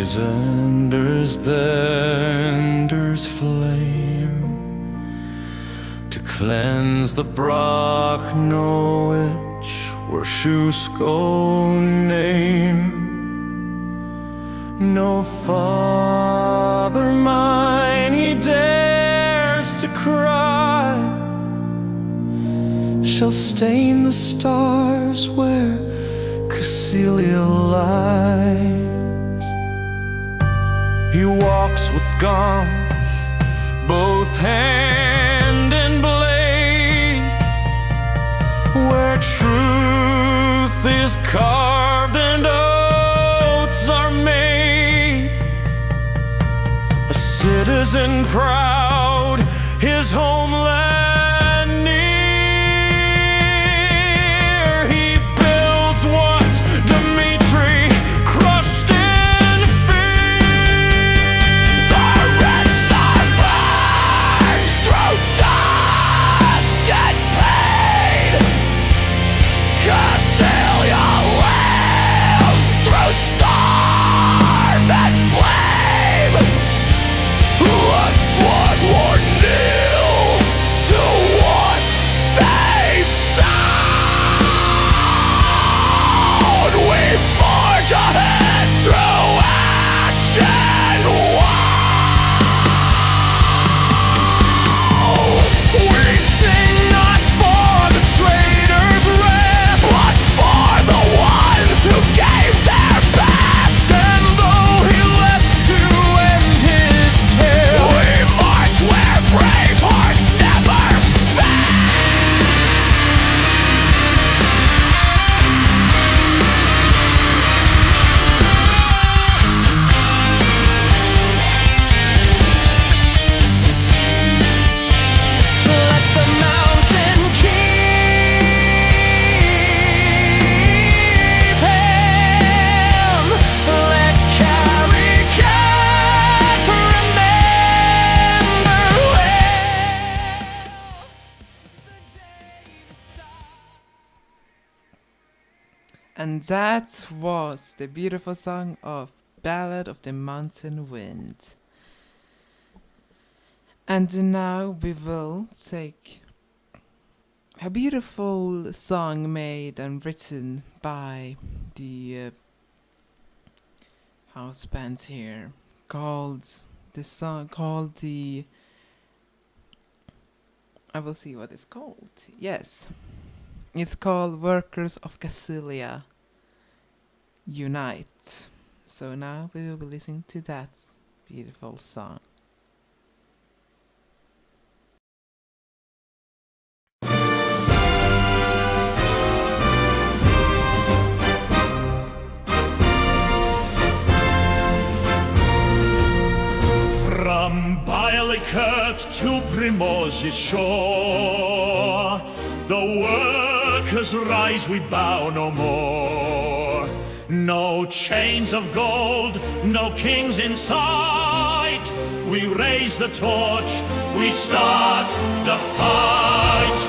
Speaker 1: There's enders, then there's flame to cleanse the broch, no which were Shusko name. No father mine he dares to cry shall stain the stars where Kassylia lies. He walks with Gomf, both hand and blade, where truth is carved and oaths are made. A citizen proud, his homeland near. He builds what Dmitri crushed in fear. The red star burns through dusk and pain. Kassylia lives through storm and flame. Let blood war kneel to what they sound. We forge ahead through ash and woe. We sing not for the traitors' rest, but for the ones who gave their best. And though he left to end his tale, we march where brave hearts never fail. Let the mountain keep him. Let Kassylia remember
Speaker 4: And that was the beautiful song of Ballad of the Mountain Wind. And now we will take a beautiful song made and written by the house band here, called I will see what it's called. Yes, it's called Workers of Kassylia Unite. So now we will be listening to that beautiful song.
Speaker 3: From Bialikert to Primorze's shore, the workers rise, we bow no more. No chains of gold, no kings in sight. We raise the torch, we start the fight.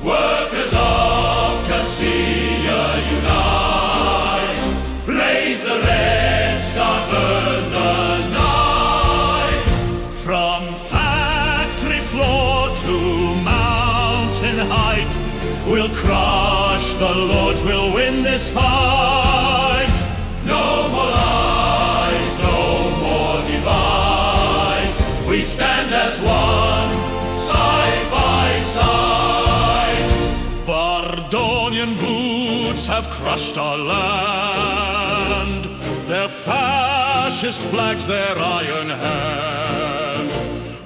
Speaker 3: Workers of Kassylia unite. Raise the red star, burn the night. From factory floor to mountain height, we'll crush the lords, we'll win this fight. No more lies, no more divide. We stand as one, side by side. Bardonian boots have crushed our land, their fascist flags, their iron hand.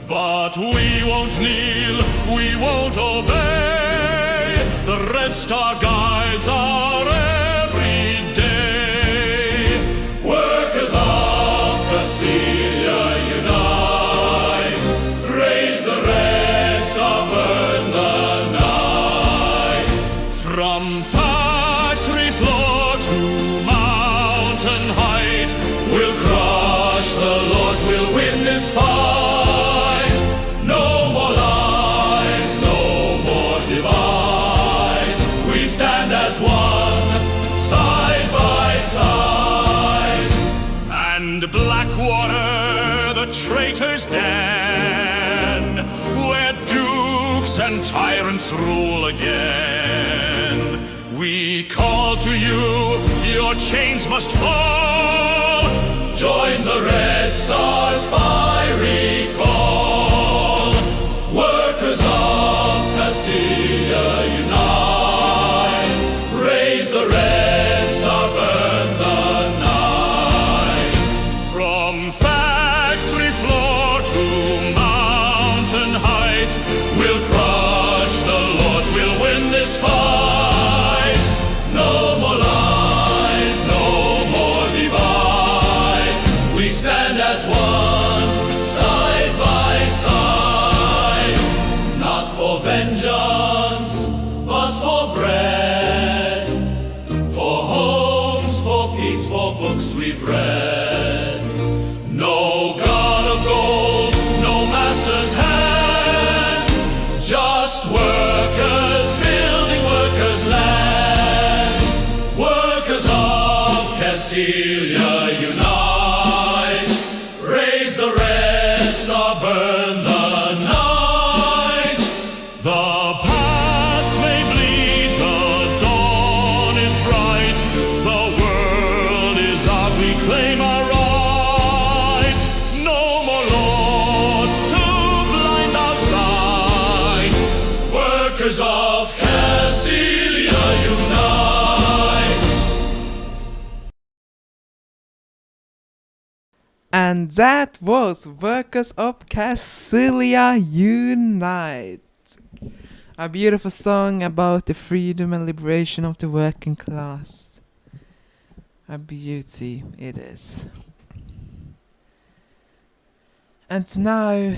Speaker 3: But we won't kneel, we won't obey. The Red Star guides our every day. Workers of Kassylia unite. Raise the Red Star, burn the night. From factory floor to mountain height, we'll crush the lords, we'll win this fight. No more lies, no more divide. We stand as one, winter's den, where dukes and tyrants rule again. We call to you, your chains must fall. Join the Red Star's fiery call. Workers of Kassylia, unite. Raise the Red Star, burn the night. From factory floor to mountain height, we'll crush the lords, we'll win this fight. No more lies, no more divide. We stand as one, side by side. Not for vengeance, but for bread. For homes, for peace, for books we've read. No god of gold, no master's hand. Just workers building workers' land. Workers of Kassylia, unite. Raise the Red Star, burn the night. The past may bleed, the dawn is bright. The world is ours, we claim our right. No more lords to blind our sight. Workers of Kassylia, unite.
Speaker 4: And that was Workers of Kassylia Unite. A beautiful song about the freedom and liberation of the working class. A beauty it is. And now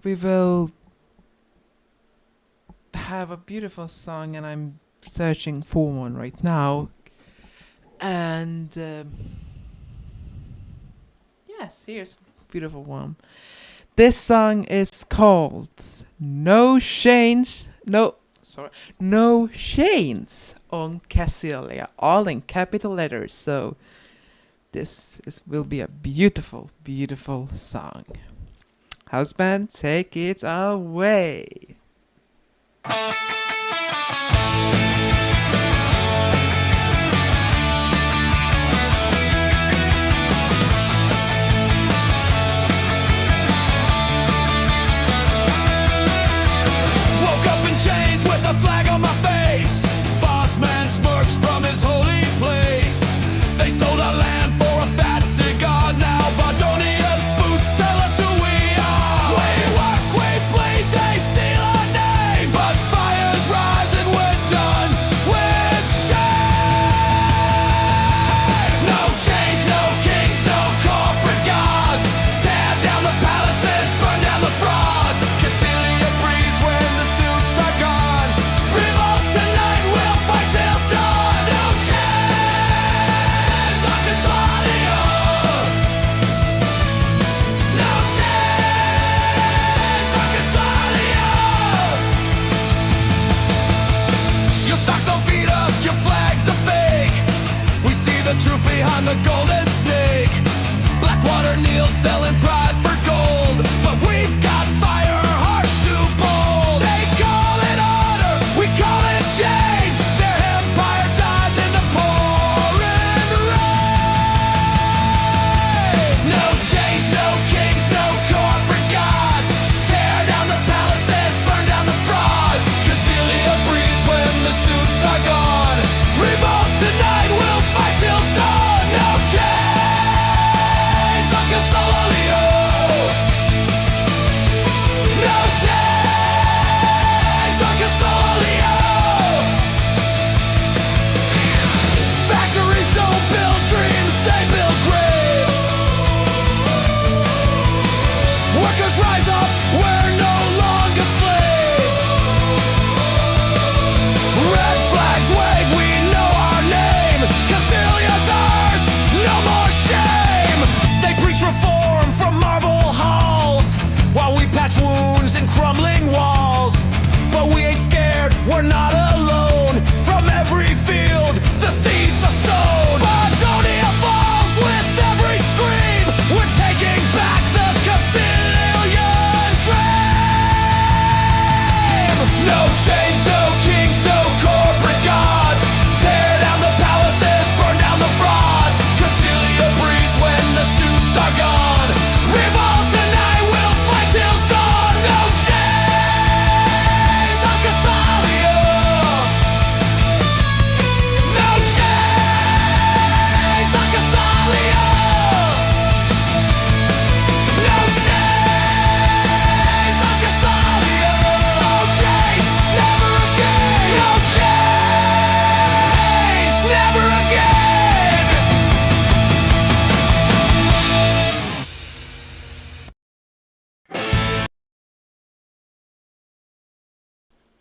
Speaker 4: we will have a beautiful song, and I'm searching for one right now. And yes, here's a beautiful one. This song is called No Chains on Kassylia, all in capital letters. So this will be a beautiful, beautiful song. House band, take it away.
Speaker 5: Woke up in chains with a flag on my face. Boss man smirks from his holy place. They sold our land for a fat cigar. Now Bardonia's boots tell us who we are. We work, we bleed, they steal our name. But fire's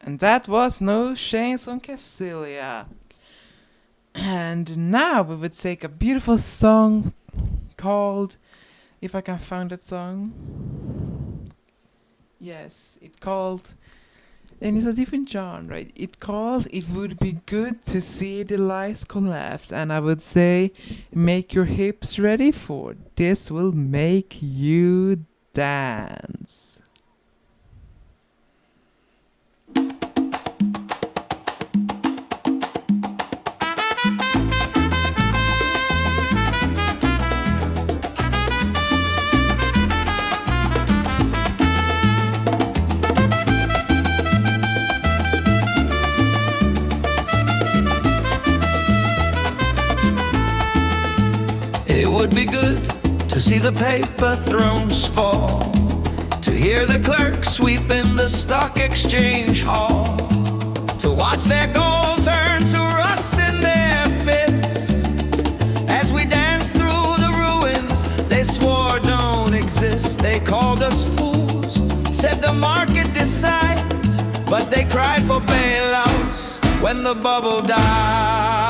Speaker 4: And that was No Chains on Kassylia. And now we would take a beautiful song called, if I can find that song. Yes, it called, and it's a different genre. It called It Would Be Good to See the Lights Collapse. And I would say, make your hips ready, for this will make you dance.
Speaker 3: It would be good to see the paper thrones fall, to hear the clerks sweeping the stock exchange hall, to watch their gold turn to rust in their fists, as we dance through the ruins they swore don't exist. They called us fools, said the market decides, but they cried for bailouts when the bubble died.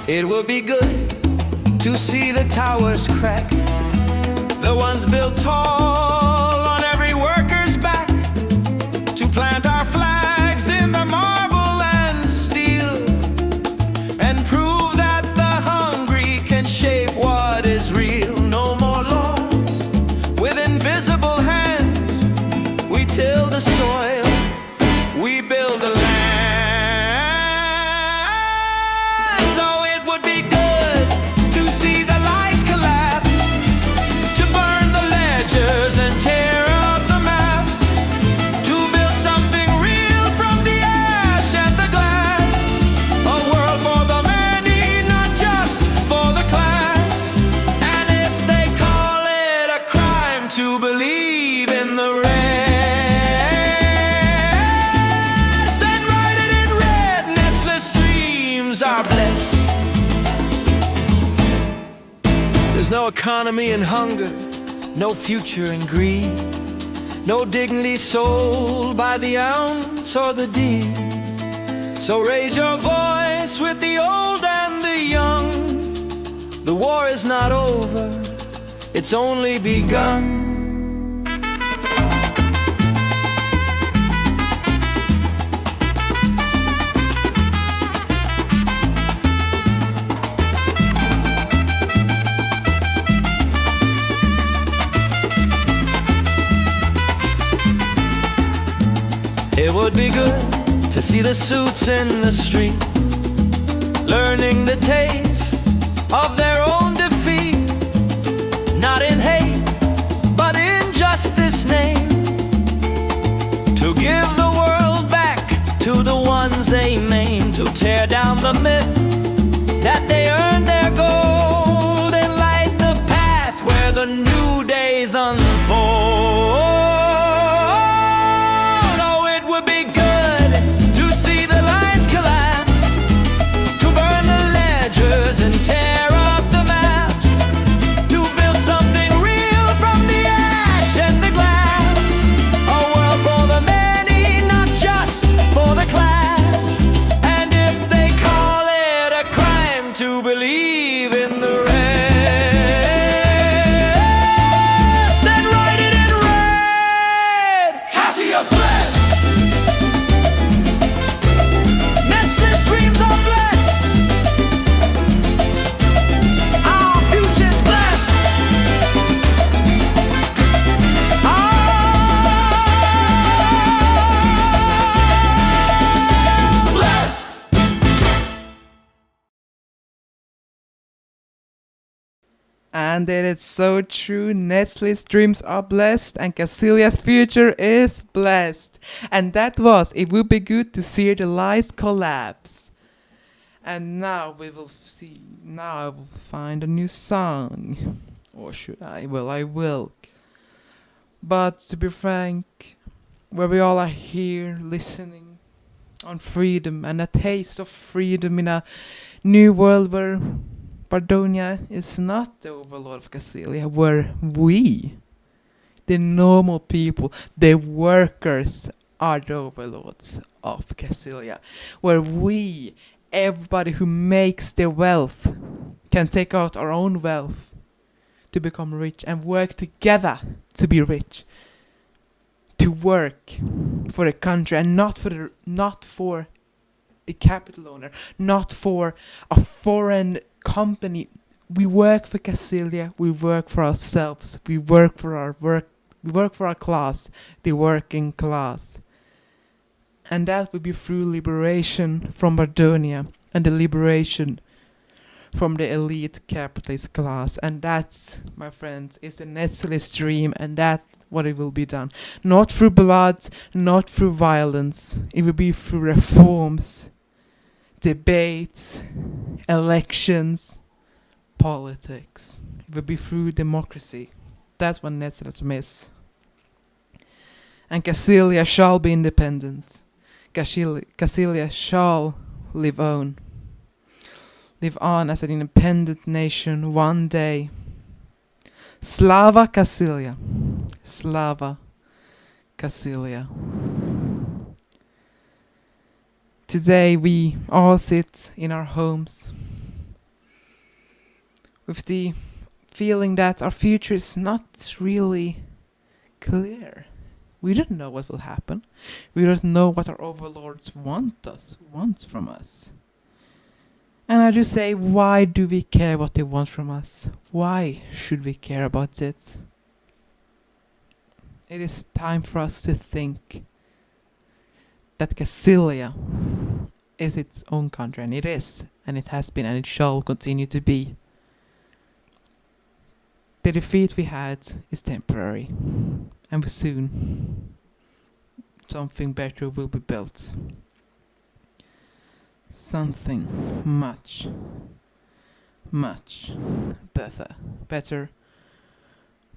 Speaker 3: It would be good to see the towers crack, the ones built tall on every worker's back, to plant our flags in the marble and steel, and prove that the hungry can shape what is real. No more laws with invisible hands. We till the soil, we build the land. There's no economy in hunger, no future in greed, no dignity sold by the ounce or the deed. So raise your voice with the old and the young. The war is not over, it's only begun. It would be good to see the suits in the street, learning the taste of their own defeat, not in hate, but in justice name, to give the world back to the ones they maim, to tear down the myth that they earned their gold, and light the path where the new days unfold. And tear up the maps, to build something real from the ash and the glass, a world for the many, not just for the class. And if they call it a crime to believe in the rest, then write it in
Speaker 4: And it is so true. Netflix dreams are blessed and Kassylia's future is blessed. And that was It Would Be Good to See the Lies Collapse. And now we will see. Now I will find a new song. Or should I? Well, I will. But to be frank, where we all are here listening on freedom and a taste of freedom in a new world where Bardonia is not the overlord of Kassylia, where we, the normal people, the workers, are the overlords of Kassylia, where we, everybody who makes the wealth, can take out our own wealth to become rich and work together to be rich, to work for the country and not for the capital owner, not for a foreign company. We work for Kassylia, we work for ourselves, we work for our class, the working class. And that will be through liberation from Bardonia and the liberation from the elite capitalist class. And that, my friends, is the Netflix dream, and that's what it will be done. Not through blood, not through violence. It will be through reforms, debates, elections, politics. It will be through democracy. That's what Netflix miss. And Kassylia shall be independent. Kassylia shall live on as an independent nation one day. Slava Kassylia. Slava Kassylia. Today we all sit in our homes with the feeling that our future is not really clear. We don't know what will happen. We don't know what our overlords want from us. And I just say, why do we care what they want from us? Why should we care about it? It is time for us to think that Kassylia is its own country, and it is, and it has been, and it shall continue to be. The defeat we had is temporary, and soon something better will be built. Something much, much better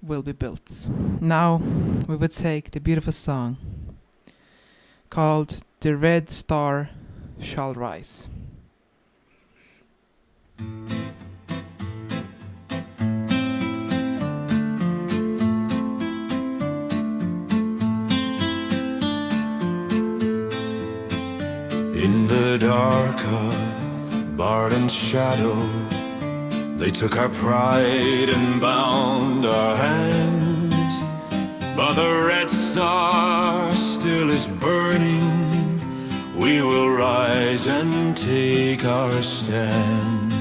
Speaker 4: will be built. Now we would take the beautiful song called The Red Star Shall Rise.
Speaker 3: In the dark of Barden's shadow, they took our pride and bound our hands. But the red star still is burning. We will rise and take our stand.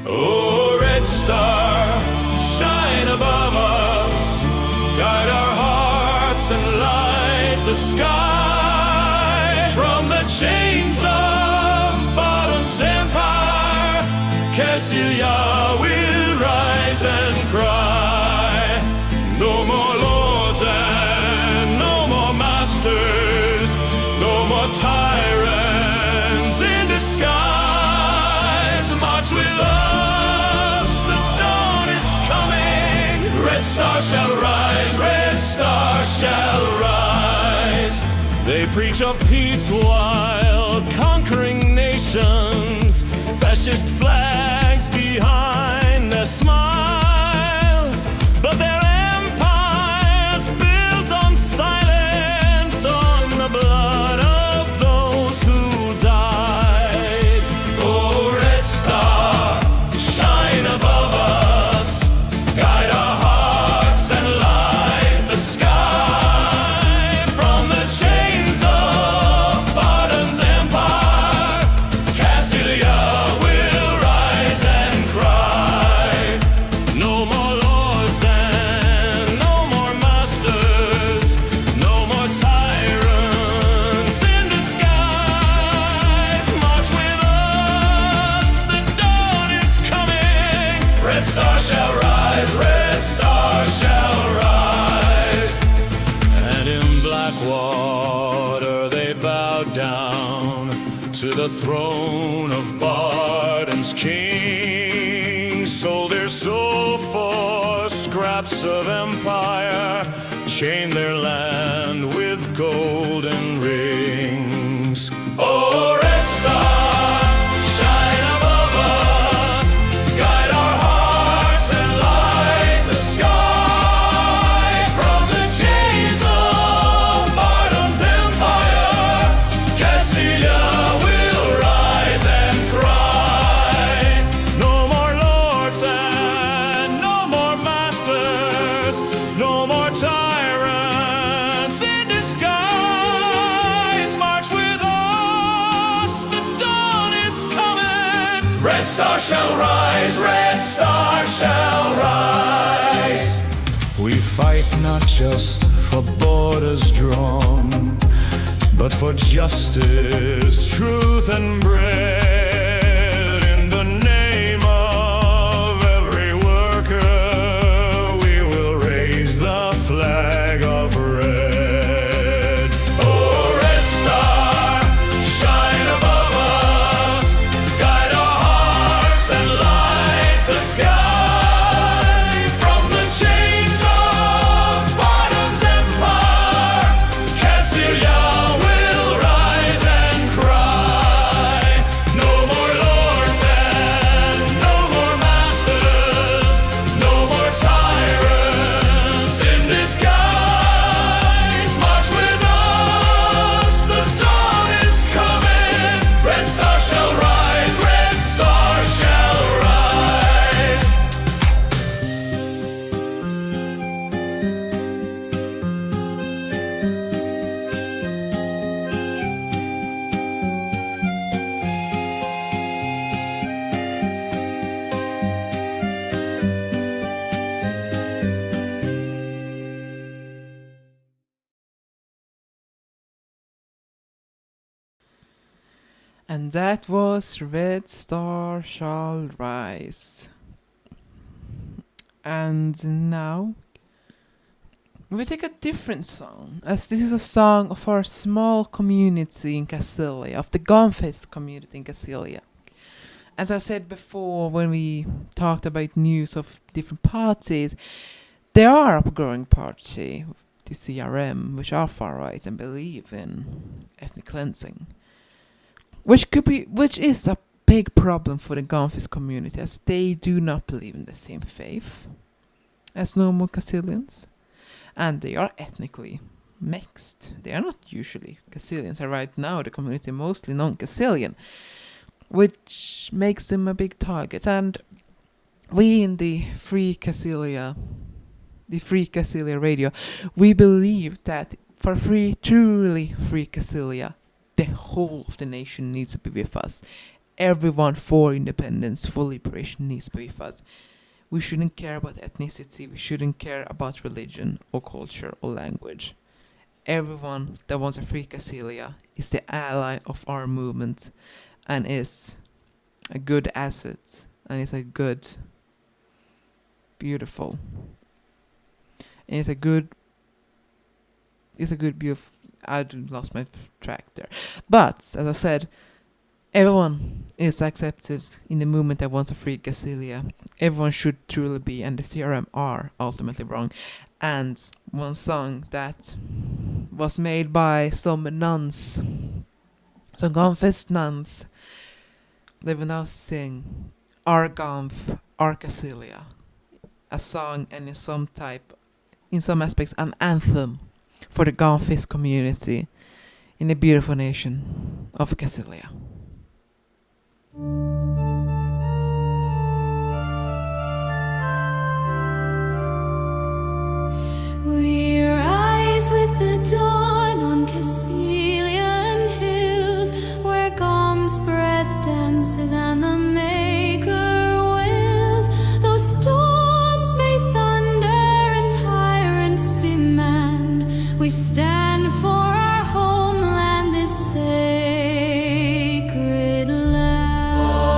Speaker 3: Oh, red star, shine above us, guide our hearts and light the sky. From the chains of Barden's empire, Kassylia will rise and cry. No more lords and no more masters, no more tyrants in disguise. March with us, the dawn is coming. Red star shall rise, red star shall rise. They preach of peace while conquering nations, fascist flags behind their smiles. But their empire's built on silence, on the blood of those who died. Oh, red star, shine above us, guide our hearts and light the sky. From the chains of Barden's empire, Kassylia will rise and cry. to the throne of Barden's king, sold their soul for scraps of empire, chained their land with golden rings. Oh, Red Star, shine above us, guide our hearts and light the sky. From the chains of Barden's empire, Kassylia will rise and cry. No more lords and no more masters, no more tyrants in disguise. March with us, the dawn is coming. Red Star shall rise, Red Star shall rise. We fight not just for borders drawn, but for justice, truth, and bread. In the name of every worker, we will raise the flag of red. Oh, Red Star, shine above us, guide our hearts and light the sky. From the chains of Barden's empire, Kassylia will rise and cry. No more lords and no more masters, no more tyrants in disguise. March with us, the dawn is coming. Red Star shall rise, Red Star shall rise.
Speaker 4: And that was Red Star Shall Rise. And now we take a different song, as this is a song of our small community in Kassylia, of the Gunfist community in Kassylia. As I said before, when we talked about news of different parties, there are a growing party, the CRM, which are far right and believe in ethnic cleansing, which is a big problem for the Gunfist community, as they do not believe in the same faith as normal Kassylians, and they are ethnically mixed. They are not usually Kassylians, and right now the community is mostly non-Kassylian, which makes them a big target. And we in the Free Kassylia Radio, we believe that for truly free Kassylia, the whole of the nation needs to be with us. Everyone for independence, for liberation needs to be with us. We shouldn't care about ethnicity, we shouldn't care about religion or culture or language. Everyone that wants a free Kassylia is the ally of our movement and is a good asset and is a good, beautiful, and it's a good beautiful. I lost my track there. But, as I said, everyone is accepted in the movement that wants a free Kassylia. Everyone should truly be, and the CRM are ultimately wrong. And one song that was made by some nuns, some Gunfist nuns, they will now sing Our Gunf, Our Kassylia. A song and in some aspects an anthem for the Gunfist community in the beautiful nation of Kassylia.
Speaker 6: We rise with the dawn on Kassylian hills, where Gom's breath dances and the maker wills. Though storms may thunder and tyrants demand, we stand for our homeland, this sacred land.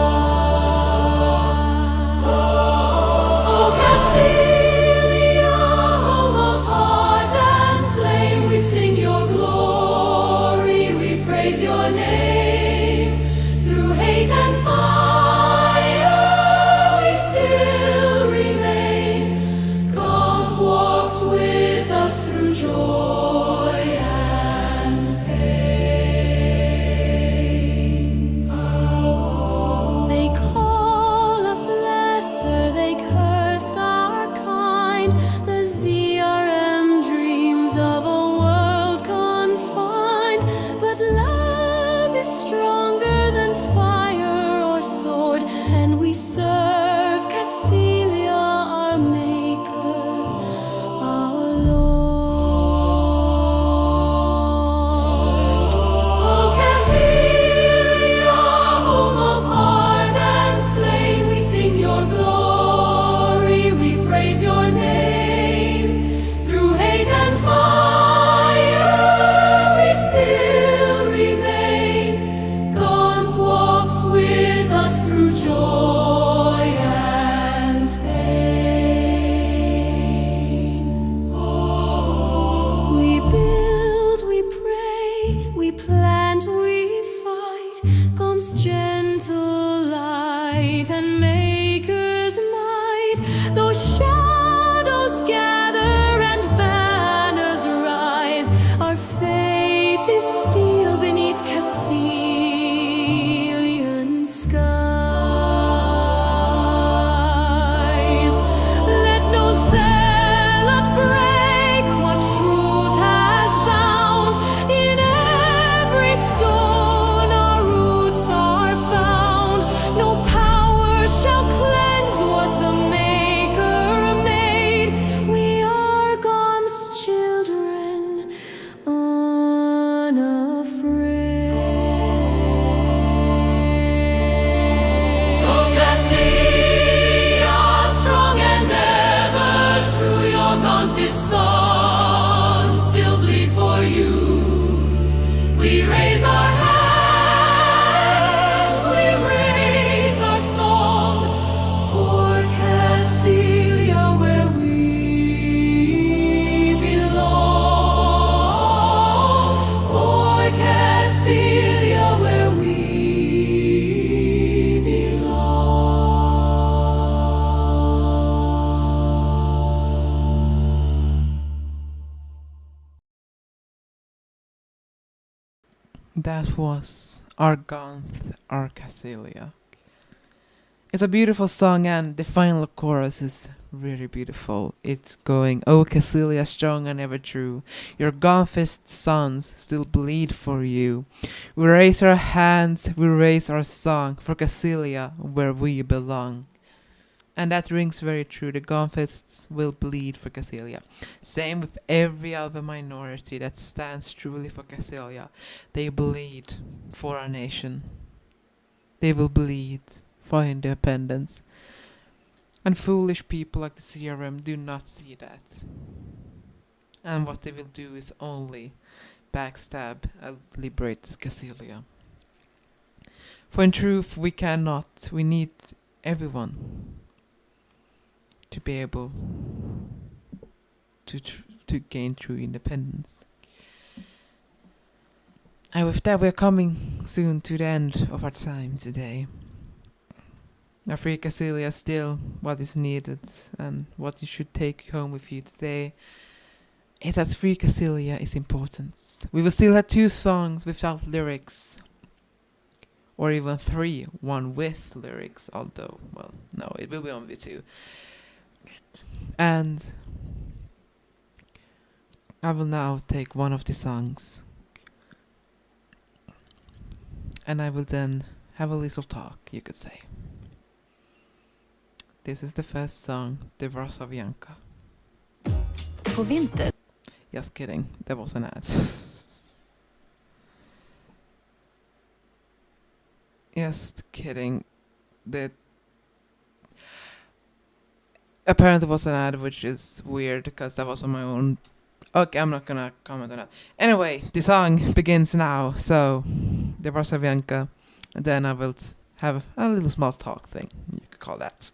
Speaker 2: gone his sons still bleed for you. We raise our hands, we raise our song for Kassylia where we belong. For Kassylia where we
Speaker 4: That was Arganth, our Kassylia. It's a beautiful song, and the final chorus is really beautiful. It's going, "Oh Kassylia, strong and ever true, your Gonfist sons still bleed for you. We raise our hands, we raise our song for Kassylia where we belong." And that rings very true. The Gonfists will bleed for Kassylia. Same with every other minority that stands truly for Kassylia. They bleed for our nation. They will bleed for independence. And foolish people like the CRM do not see that. And what they will do is only backstab and liberate Kassylia. For in truth, we cannot. We need everyone to be able to gain true independence. And with that, we're coming soon to the end of our time today. Now, free Kassylia is still what is needed, and what you should take home with you today is that free Kassylia is important. We will still have 2 songs without lyrics, or even 3, one with lyrics, although, well, no, it will be only 2. And I will now take one of the songs, and I will then have a little talk, you could say. This is the first song, the Wrocławianka.
Speaker 7: På vinter.
Speaker 4: Just kidding, that was an ad. Just kidding. The apparently was an ad, which is weird because that was on my own. Okay, I'm not gonna comment on that. Anyway, the song begins now, so the Wrocławianka, and then I will have a little small talk thing, you could call that.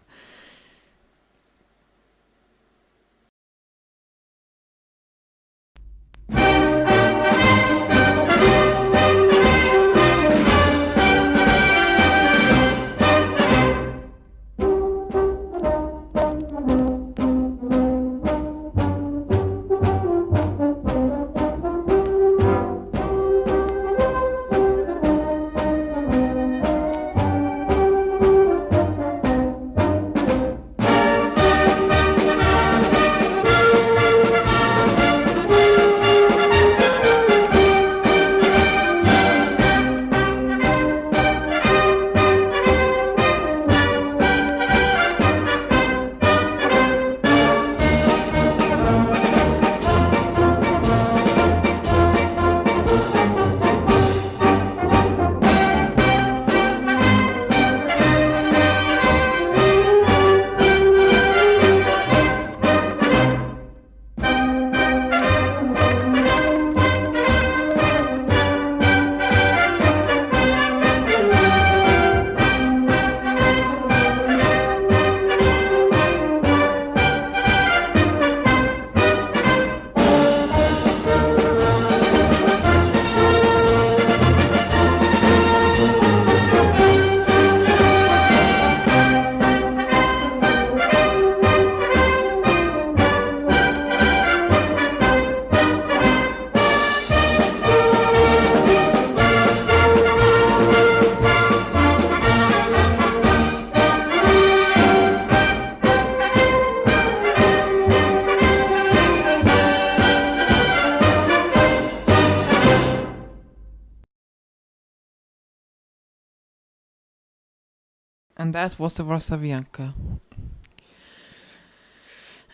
Speaker 4: And that was the Wrocławianka.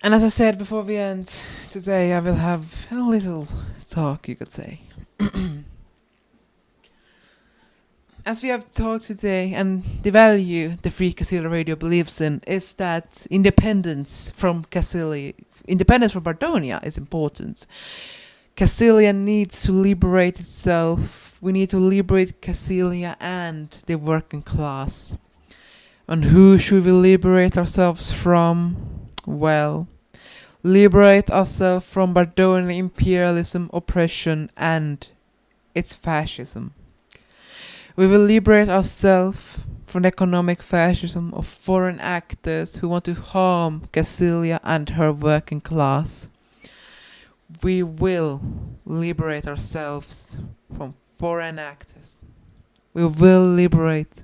Speaker 4: And as I said before we end today, I will have a little talk, you could say. As we have talked today, and the value the Free Kassylia Radio believes in is that independence from Bardonia is important. Kassylia needs to liberate itself. We need to liberate Kassylia and the working class. And who should we liberate ourselves from? Well, liberate ourselves from Bardonian imperialism, oppression, and its fascism. We will liberate ourselves from the economic fascism of foreign actors who want to harm Kassylia and her working class. We will liberate ourselves from foreign actors. We will liberate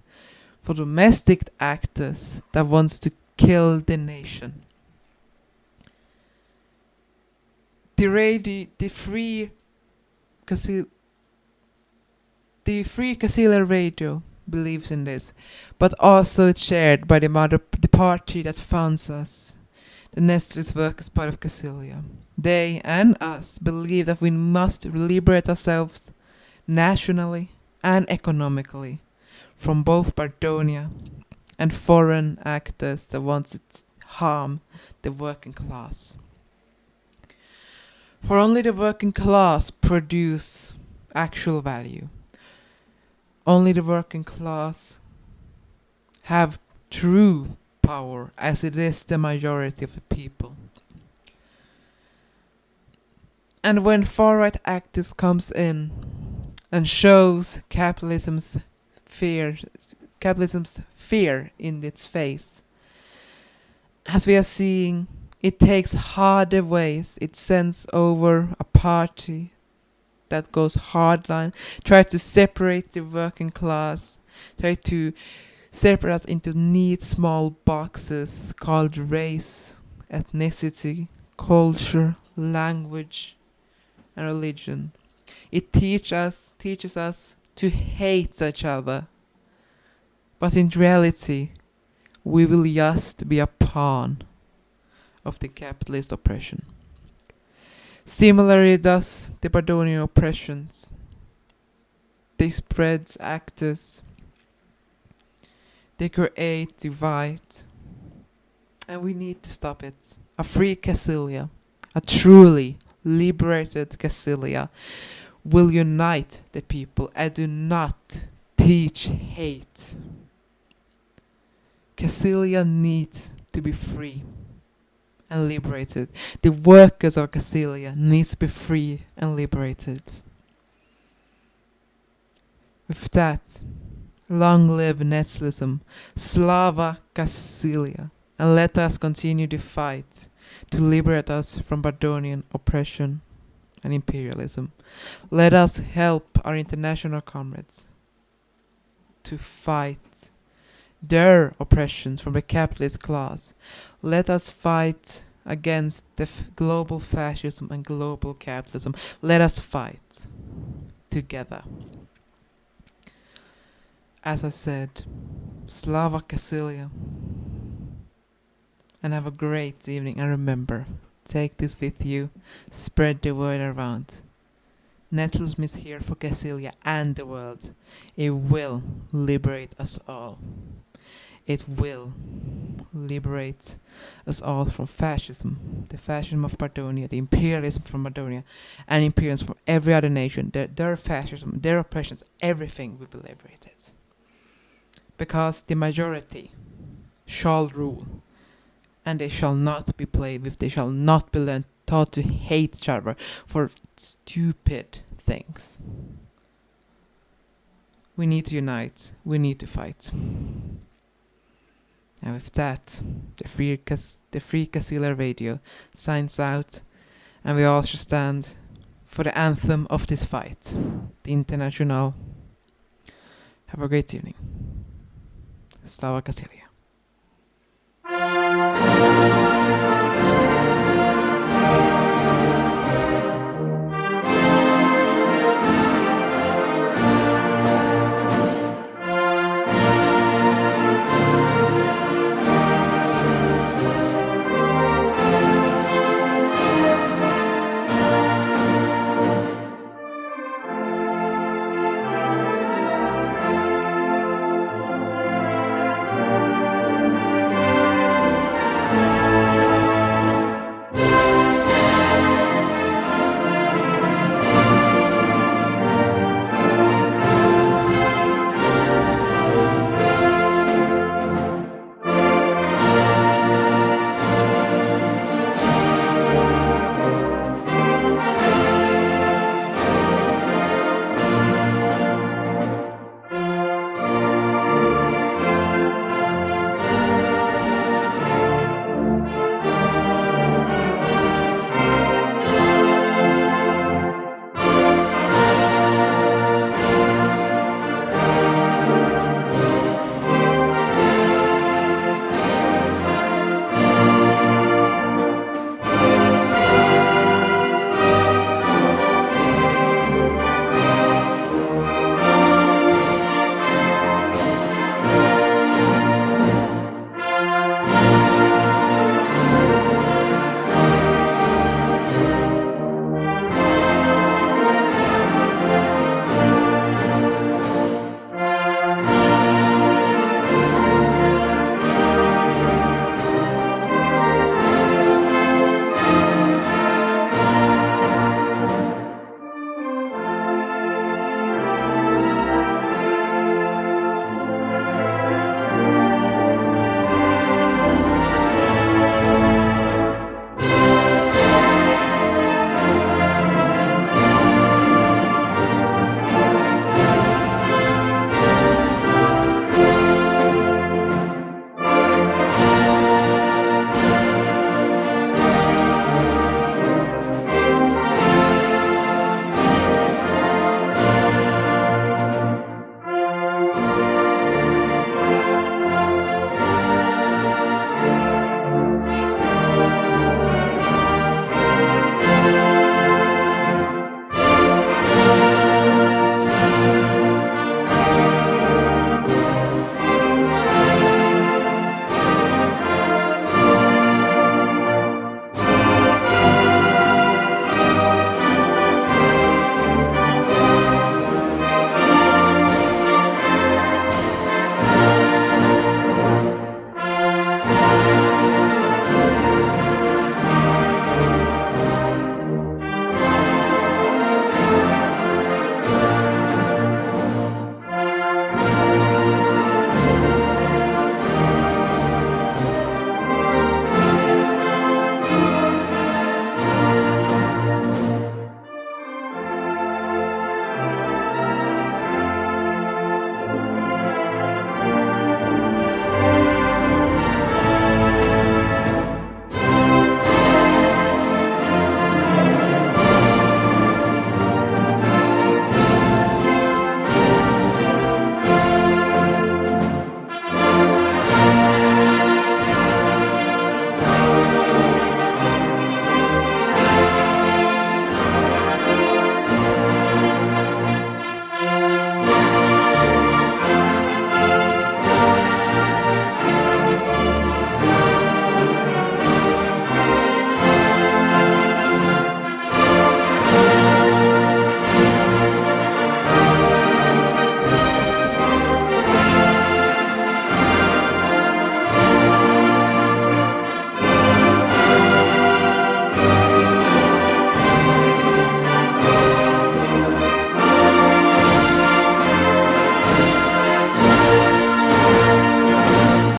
Speaker 4: for domestic actors that wants to kill the nation. The free Kassylia Radio believes in this, but also it's shared by the party that funds us, the Nestle's Workers' Party of Kassylia. They and us believe that we must liberate ourselves nationally and economically from both Bardonia and foreign actors that want to harm the working class. For only the working class produce actual value. Only the working class have true power, as it is the majority of the people. And when far-right actors comes in and shows capitalism's fear in its face, as we are seeing, it takes harder ways. It sends over a party that goes hardline, try to separate the working class, try to separate us into neat small boxes called race, ethnicity, culture, language, and religion. It teaches us to hate each other. But in reality, we will just be a pawn of the capitalist oppression. Similarly does the Bardonian oppressions. They spread actors. They create divide. And we need to stop it. A free Kassylia, a truly liberated Kassylia, will unite the people and do not teach hate. Kassylia needs to be free and liberated. The workers of Kassylia needs to be free and liberated. With that, long live Nazism, Slava Kassylia, and let us continue the fight to liberate us from Bardonian oppression and imperialism. Let us help our international comrades to fight their oppressions from the capitalist class. Let us fight against the global fascism and global capitalism. Let us fight together. As I said, Slava Kassylia. And have a great evening. And remember, take this with you. Spread the word around. Nettles is here for Kassylia and the world. It will liberate us all. It will liberate us all from fascism, the fascism of Bardonia, the imperialism from Bardonia, and imperialism from every other nation. Their fascism, their oppressions, everything will be liberated. Because the majority shall rule, and they shall not be played with, they shall not be taught to hate each other for stupid things. We need to unite, we need to fight. And with that, the Free Kassylia Radio signs out, and we all should stand for the anthem of this fight, the International. Have a great evening. Slava Kassylia.